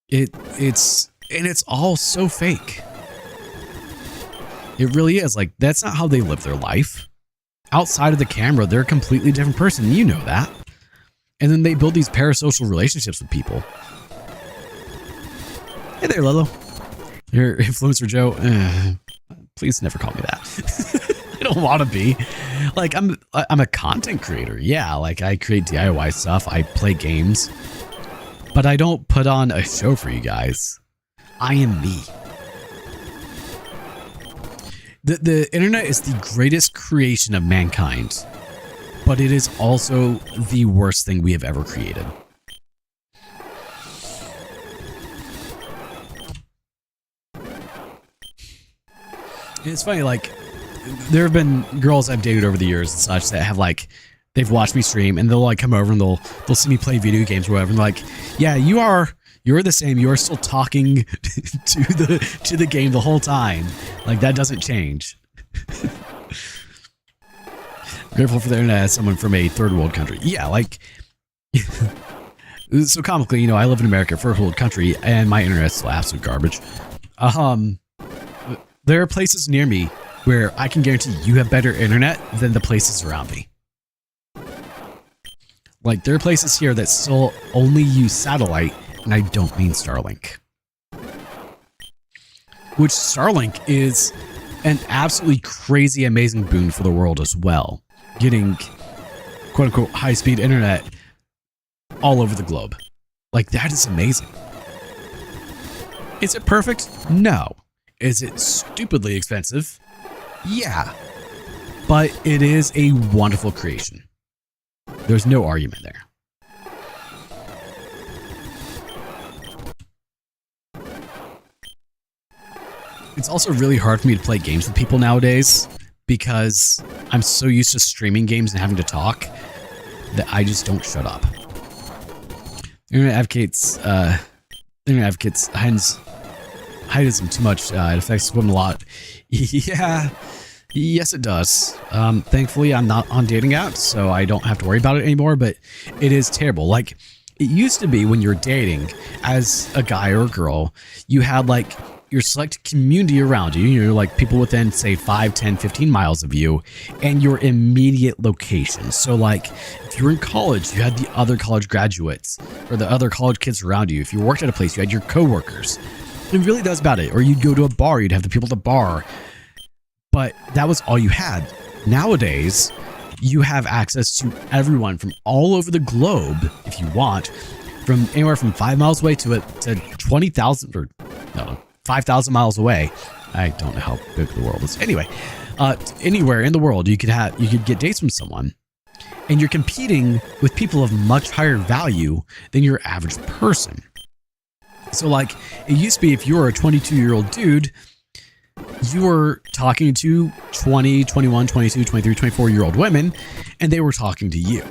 It's all so fake. It really is. Like, that's not how they live their life. Outside of the camera, they're a completely different person. You know that. And then they build these parasocial relationships with people. Hey there, Lilo. Your influencer Joe, please never call me that. I don't want to be. Like, I'm a content creator. Yeah, like I create DIY stuff. I play games. But I don't put on a show for you guys. I am me. The internet is the greatest creation of mankind, but it is also the worst thing we have ever created. And it's funny, like, there have been girls I've dated over the years and such that have, like, they've watched me stream and they'll, like, come over and they'll see me play video games or whatever, and they're like, yeah, you're the same. You're still talking to the game the whole time. Like, that doesn't change. Grateful for the internet as someone from a third world country. Yeah, like, so comically, you know, I live in America, first world country, and my internet's still absolute garbage. There are places near me where I can guarantee you have better internet than the places around me. Like, there are places here that still only use satellite, and I don't mean Starlink. Which Starlink is an absolutely crazy, amazing boon for the world as well. Getting, quote-unquote, high-speed internet all over the globe. Like, that is amazing. Is it perfect? No. Is it stupidly expensive? Yeah. But it is a wonderful creation. There's no argument there. It's also really hard for me to play games with people nowadays because I'm so used to streaming games and having to talk that I just don't shut up. Internet advocates hidism too much. It affects women a lot. Yeah, yes it does. Thankfully I'm not on dating apps, so I don't have to worry about it anymore, but it is terrible. Like, it used to be when you were dating as a guy or a girl, you had like your select community around you. You're like people within, say, 5, 10, 15 miles of you, and your immediate location. So like, if you were in college, you had the other college graduates or the other college kids around you. If you worked at a place, you had your coworkers. It really does about it. Or you'd go to a bar, you'd have the people at the bar. But that was all you had. Nowadays, you have access to everyone from all over the globe, if you want, from anywhere from 5 miles away to 20,000 or no, 5,000 miles away. I don't know how big the world is. Anyway, anywhere in the world, you could get dates from someone, and you're competing with people of much higher value than your average person. So like, it used to be if you were a 22-year-old dude, you were talking to 20, 21, 22, 23, 24-year-old women, and they were talking to you.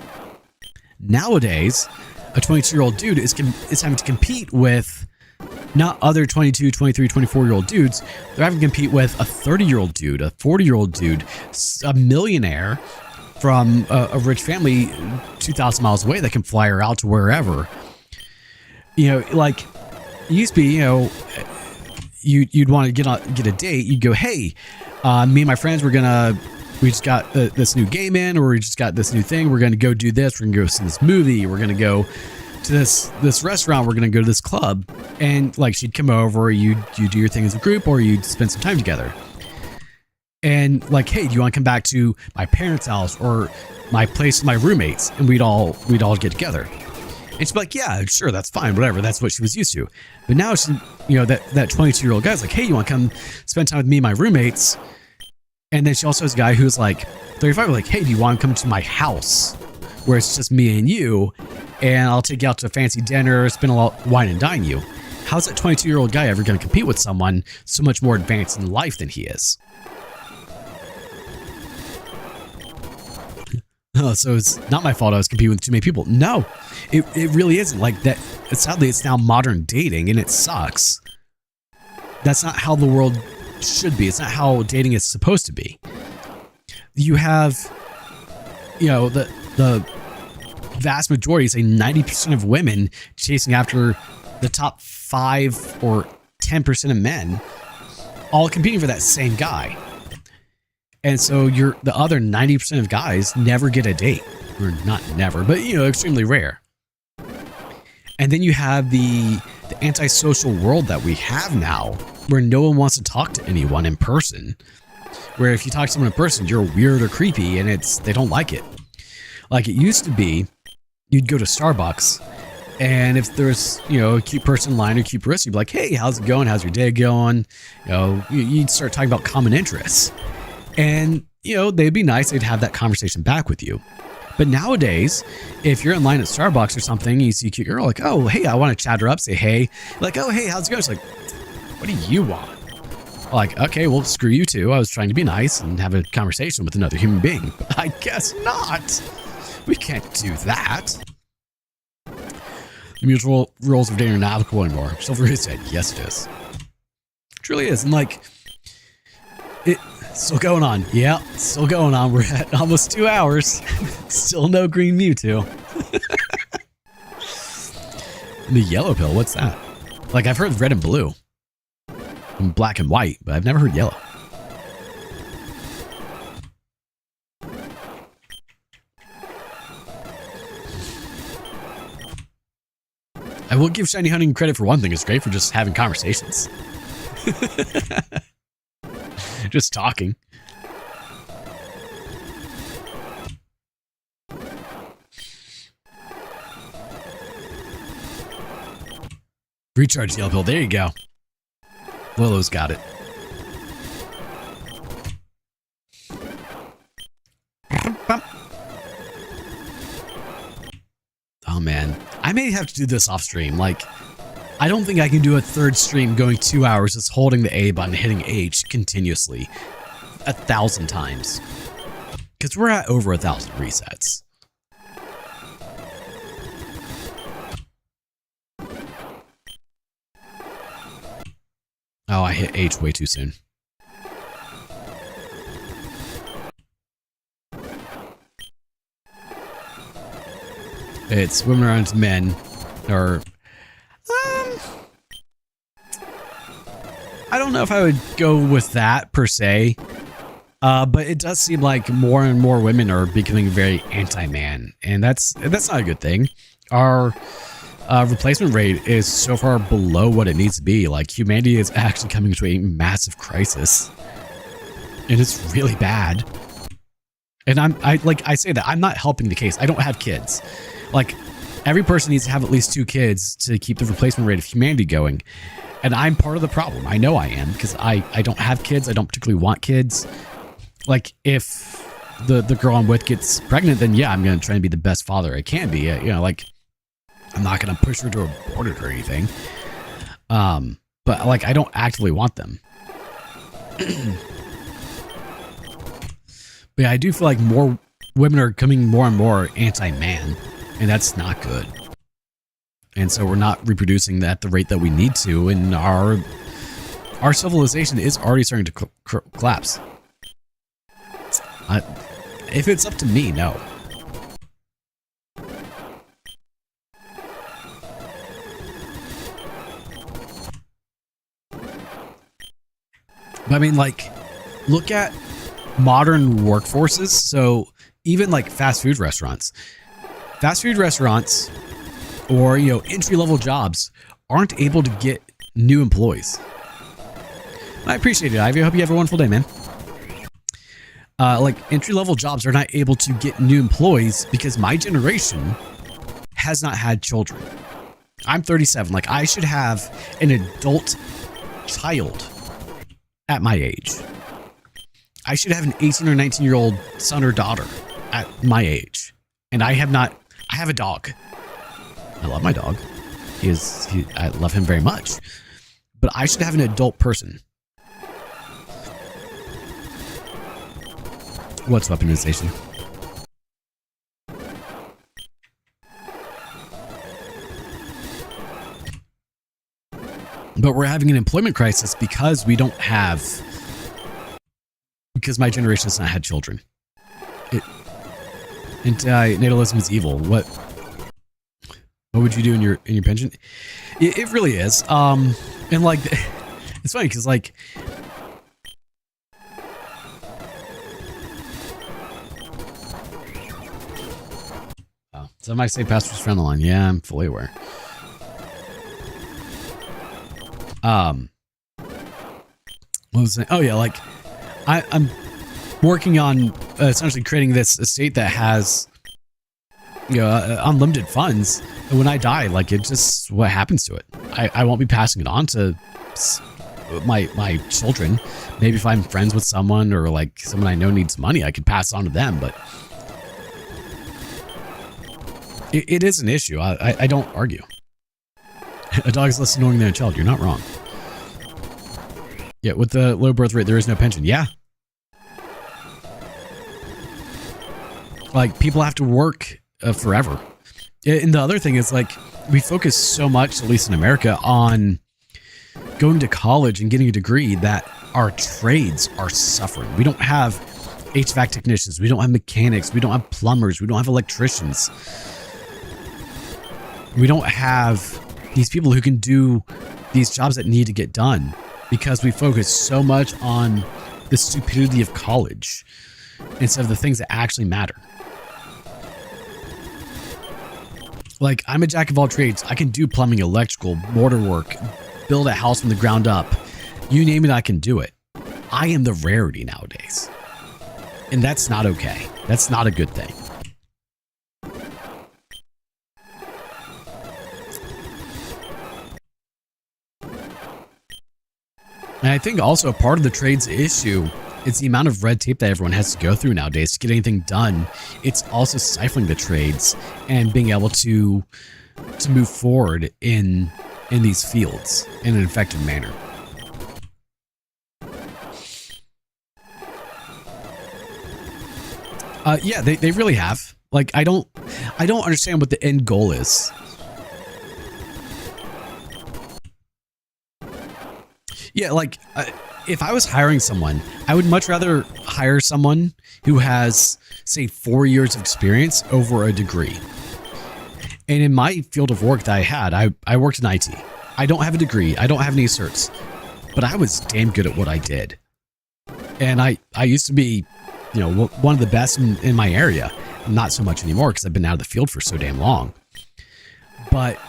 Nowadays, a 22-year-old dude is having to compete with not other 22, 23, 24-year-old dudes. They're having to compete with a 30-year-old dude, a 40-year-old dude, a millionaire from a rich family 2,000 miles away that can fly her out to wherever. You know, like, it used to be, you know, you'd want to get a date. You'd go, hey, me and my friends, we just got this new game in, or we just got this new thing. We're going to go do this. We're going to go see this movie. We're going to go to this restaurant. We're going to go to this club. And like, she'd come over, you do your thing as a group, or you'd spend some time together. And like, hey, do you want to come back to my parents' house or my place with my roommates? And we'd all get together. And she'd be like, yeah, sure, that's fine, whatever. That's what she was used to. But now she, you know, that 22-year-old guy's like, hey, you want to come spend time with me and my roommates? And then she also has a guy who's like 35, like, hey, do you want to come to my house where it's just me and you, and I'll take you out to a fancy dinner, spend a lot, wine and dine you? How's that 22-year-old guy ever going to compete with someone so much more advanced in life than he is? Oh, so it's not my fault I was competing with too many people. No, it really isn't. Like, that. Sadly, it's now modern dating, and it sucks. That's not how the world should be. It's not how dating is supposed to be. You have, you know, the vast majority, say 90% of women chasing after the top 5 or 10% of men, all competing for that same guy. And so the other 90% of guys never get a date. Or not never, but, you know, extremely rare. And then you have the antisocial world that we have now, where no one wants to talk to anyone in person. Where if you talk to someone in person, you're weird or creepy, and they don't like it. Like it used to be, you'd go to Starbucks, and if there's, a cute person in line or cute person, you'd be like, hey, how's it going? How's your day going? You'd start talking about common interests. And, they'd be nice. They'd have that conversation back with you. But nowadays, if you're in line at Starbucks or something, you see a cute girl, like, oh, hey, I want to chat her up, say hey. Like, oh, hey, how's it going? It's like, what do you want? Like, okay, well, screw you too. I was trying to be nice and have a conversation with another human being. But I guess not. We can't do that. The mutual roles of dating are not applicable anymore. Chivalry said, yes, it is. It truly is. And like, it's still going on. Yeah, still going on. We're at almost 2 hours. Still no green Mewtwo. The yellow pill, what's that? Like, I've heard red and blue. And black and white, but I've never heard yellow. I will give Shiny Hunting credit for one thing. It's great for just having conversations. Just talking. Recharge yellow pill. There you go. Lolo's got it. Oh man, I may have to do this off stream. Like, I don't think I can do a third stream going 2 hours just holding the A button, hitting H continuously 1,000 times. Because we're at over 1,000 resets. Oh, I hit H way too soon. It's women around men, or I don't know if I would go with that per se, but it does seem like more and more women are becoming very anti-man, and that's not a good thing. Our replacement rate is so far below what it needs to be. Like, humanity is actually coming to a massive crisis, and it's really bad. And I say that I'm not helping the case. I don't have kids. Like, every person needs to have at least 2 kids to keep the replacement rate of humanity going. And I'm part of the problem. I know I am, because I don't have kids. I don't particularly want kids. Like, if the girl I'm with gets pregnant, then yeah, I'm going to try and be the best father I can be. Like, I'm not going to push her to abort it or anything. But like, I don't actively want them. But yeah, I do feel like more women are becoming more and more anti-man, and that's not good. And so we're not reproducing at the rate that we need to, and our civilization is already starting to collapse. If it's up to me, no. But I mean, like, look at modern workforces. So even like fast food restaurants or, entry-level jobs aren't able to get new employees. I appreciate it, Ivy. I hope you have a wonderful day, man. Like, entry-level jobs are not able to get new employees because my generation has not had children. I'm 37. Like, I should have an adult child at my age. I should have an 18 or 19-year-old son or daughter at my age. And I have not. I have a dog. I love my dog. I love him very much. But I should have an adult person. What's weaponization? But we're having an employment crisis because we don't have... Because my generation has not had children. Natalism is evil. What would you do in your pension? It really is. And like, it's funny because like, some might say pastors friend the line. Yeah, I'm fully aware. What was it? Oh yeah, like I'm working on essentially creating this estate that has, you know, unlimited funds. And when I die, like, it's just what happens to it. I won't be passing it on to my children. Maybe if I'm friends with someone or like someone I know needs money, I could pass it on to them. But it is an issue. I don't argue. A dog is less annoying than a child. You're not wrong. Yeah, with the low birth rate, there is no pension. Yeah. Like, people have to work forever. And the other thing is, like, we focus so much, at least in America, on going to college and getting a degree that our trades are suffering. We don't have HVAC technicians. We don't have mechanics. We don't have plumbers. We don't have electricians. We don't have these people who can do these jobs that need to get done because we focus so much on the stupidity of college instead of the things that actually matter. Like, I'm a jack of all trades. I can do plumbing, electrical, mortar work, build a house from the ground up. You name it, I can do it. I am the rarity nowadays. And that's not okay. That's not a good thing. And I think also a part of the trades issue is the amount of red tape that everyone has to go through nowadays to get anything done. It's also stifling the trades and being able to move forward in these fields in an effective manner. Yeah, they really have. Like, I don't understand what the end goal is. Yeah, like, if I was hiring someone, I would much rather hire someone who has, say, 4 years of experience over a degree. And in my field of work that I had, I worked in IT. I don't have a degree. I don't have any certs. But I was damn good at what I did. And I used to be, you know, one of the best in my area. Not so much anymore because I've been out of the field for so damn long. But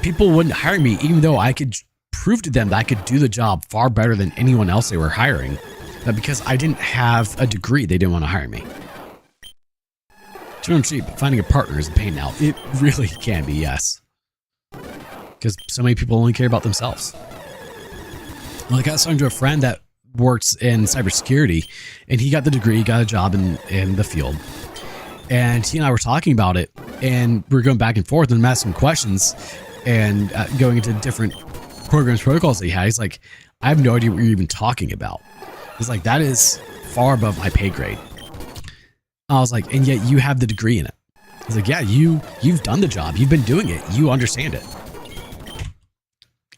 people wouldn't hire me even though I could prove to them that I could do the job far better than anyone else they were hiring. But because I didn't have a degree, they didn't want to hire me. It's cheap, but finding a partner is a pain now. It really can be, yes. Because so many people only care about themselves. Like, I was talking to a friend that works in cybersecurity, and he got the degree, he got a job in the field. And he and I were talking about it, and we were going back and forth, and I'm asking questions, and going into different programs, protocols that he had. He's like, I have no idea what you're even talking about. He's like, that is far above my pay grade. I was like, and yet you have the degree in it. He's like, yeah, you've done the job. You've been doing it. You understand it.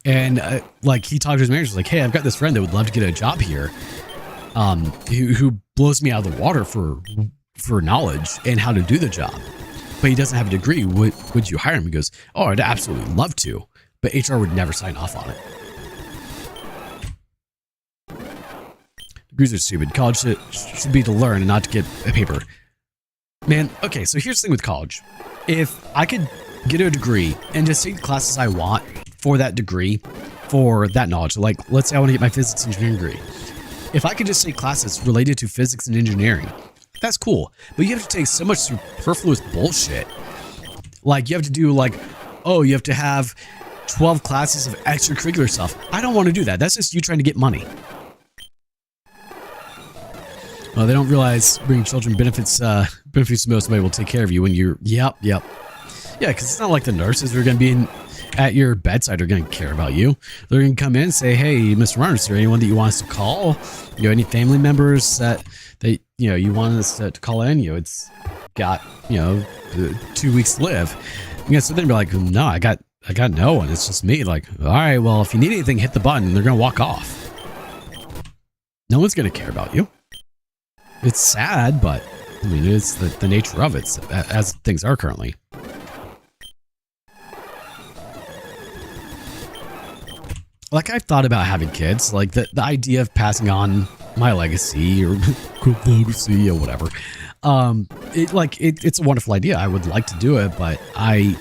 And like, he talked to his manager, was like, hey, I've got this friend that would love to get a job here, who blows me out of the water for knowledge and how to do the job. But he doesn't have a degree. Would you hire him? He goes, oh, I'd absolutely love to. But HR would never sign off on it. Degrees are stupid. College should be to learn and not to get a paper. Man, okay, so here's the thing with college. If I could get a degree and just take the classes I want for that degree, for that knowledge, like, let's say I want to get my physics engineering degree. If I could just take classes related to physics and engineering, that's cool. But you have to take so much superfluous bullshit. Like, you have to do, like, oh, you have to have 12 classes of extracurricular stuff. I don't want to do that. That's just you trying to get money. Well, they don't realize bringing children benefits the most. Somebody will take care of you when you're, yep. Yeah, because it's not like the nurses who are going to be at your bedside are going to care about you. They're going to come in and say, hey, Mr. Martin, is there anyone that you want us to call? You know, any family members that you know, you want us to call in? You know, it's got, you know, 2 weeks to live. You know, so then be like, no, I got no one. It's just me. Like, all right, well, if you need anything, hit the button. And they're going to walk off. No one's going to care about you. It's sad, but I mean, it's the nature of it as things are currently. Like, I've thought about having kids, like the idea of passing on my legacy or legacy or whatever. It's a wonderful idea. I would like to do it, but I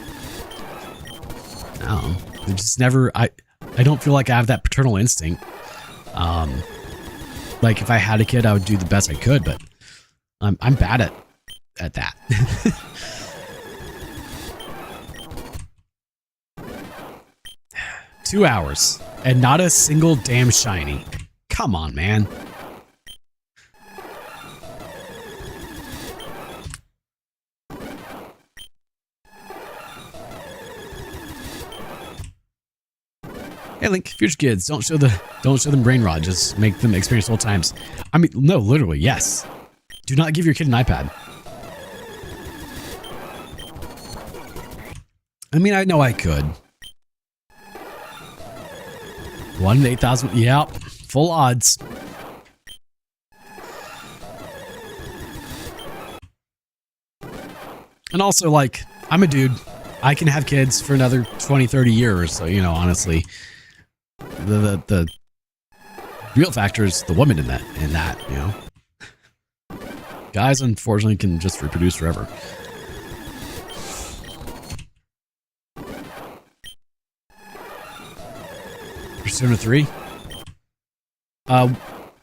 don't know. It just never, I don't feel like I have that paternal instinct Like if I had a kid, I would do the best I could, but I'm bad at that. 2 hours and not a single damn shiny. Come on, man. Hey Link, future kids, don't show them brain rot, just make them experience old times. I mean, no, literally, yes. Do not give your kid an iPad. I mean, I know I could. 1 in 8,000, yep, full odds. And also, like, I'm a dude. I can have kids for another 20, 30 years, so, you know, honestly, the real factor is the woman in that, you know. Guys, unfortunately, can just reproduce forever. Persona 3?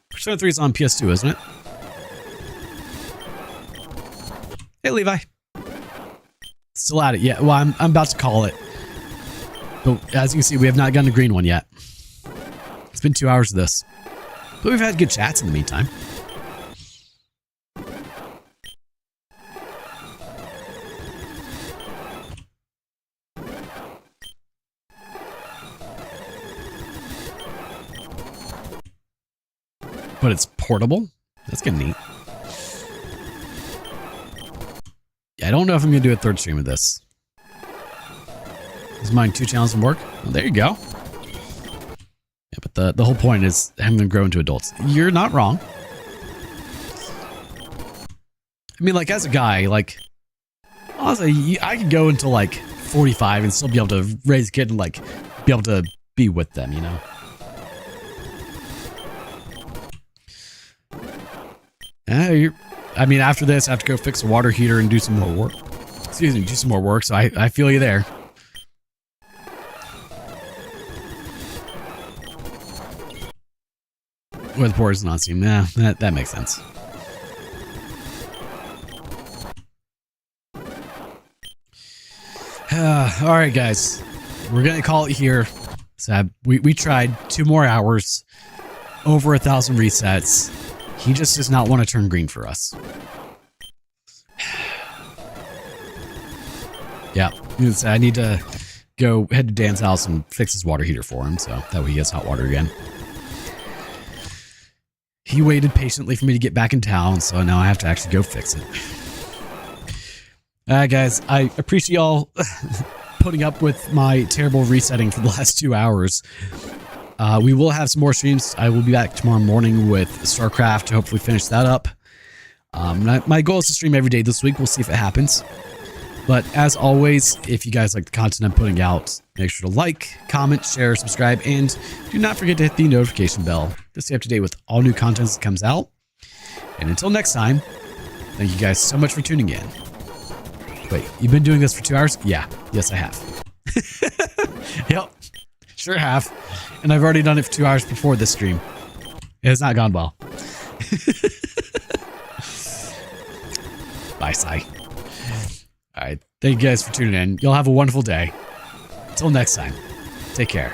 Persona 3 is on PS2, isn't it? Hey, Levi. Still at it. Yeah, well, I'm about to call it. But as you can see, we have not gotten a green one yet. It's been 2 hours of this. But we've had good chats in the meantime. But it's portable? That's kind of neat. Yeah, I don't know if I'm going to do a third stream of this. Is mine 2 channels and work? Well, there you go. Yeah, but the whole point is having them grow into adults. You're not wrong. I mean, like, as a guy, like, honestly, I could go until, like, 45 and still be able to raise a kid and, like, be able to be with them, you know? I mean, after this, I have to go fix a water heater and do some more work. Excuse me, do some more work, so I feel you there. With poison on Steam, yeah, that makes sense. Alright, guys. We're gonna call it here. So we tried 2 more hours, over 1,000 resets. He just does not want to turn green for us. Yeah, I need to go head to Dan's house and fix his water heater for him, so that way he gets hot water again. He waited patiently for me to get back in town, so now I have to actually go fix it. Guys, I appreciate y'all putting up with my terrible resetting for the last 2 hours. We will have some more streams. I will be back tomorrow morning with StarCraft to hopefully finish that up. My goal is to stream every day this week. We'll see if it happens. But as always, if you guys like the content I'm putting out, make sure to like, comment, share, subscribe, and do not forget to hit the notification bell to stay up to date with all new content that comes out. And until next time, thank you guys so much for tuning in. Wait, you've been doing this for 2 hours? Yeah. Yes, I have. Yep. Sure have. And I've already done it for 2 hours before this stream. It has not gone well. Bye, Sai. Alright, thank you guys for tuning in. You'll have a wonderful day. Until next time, take care.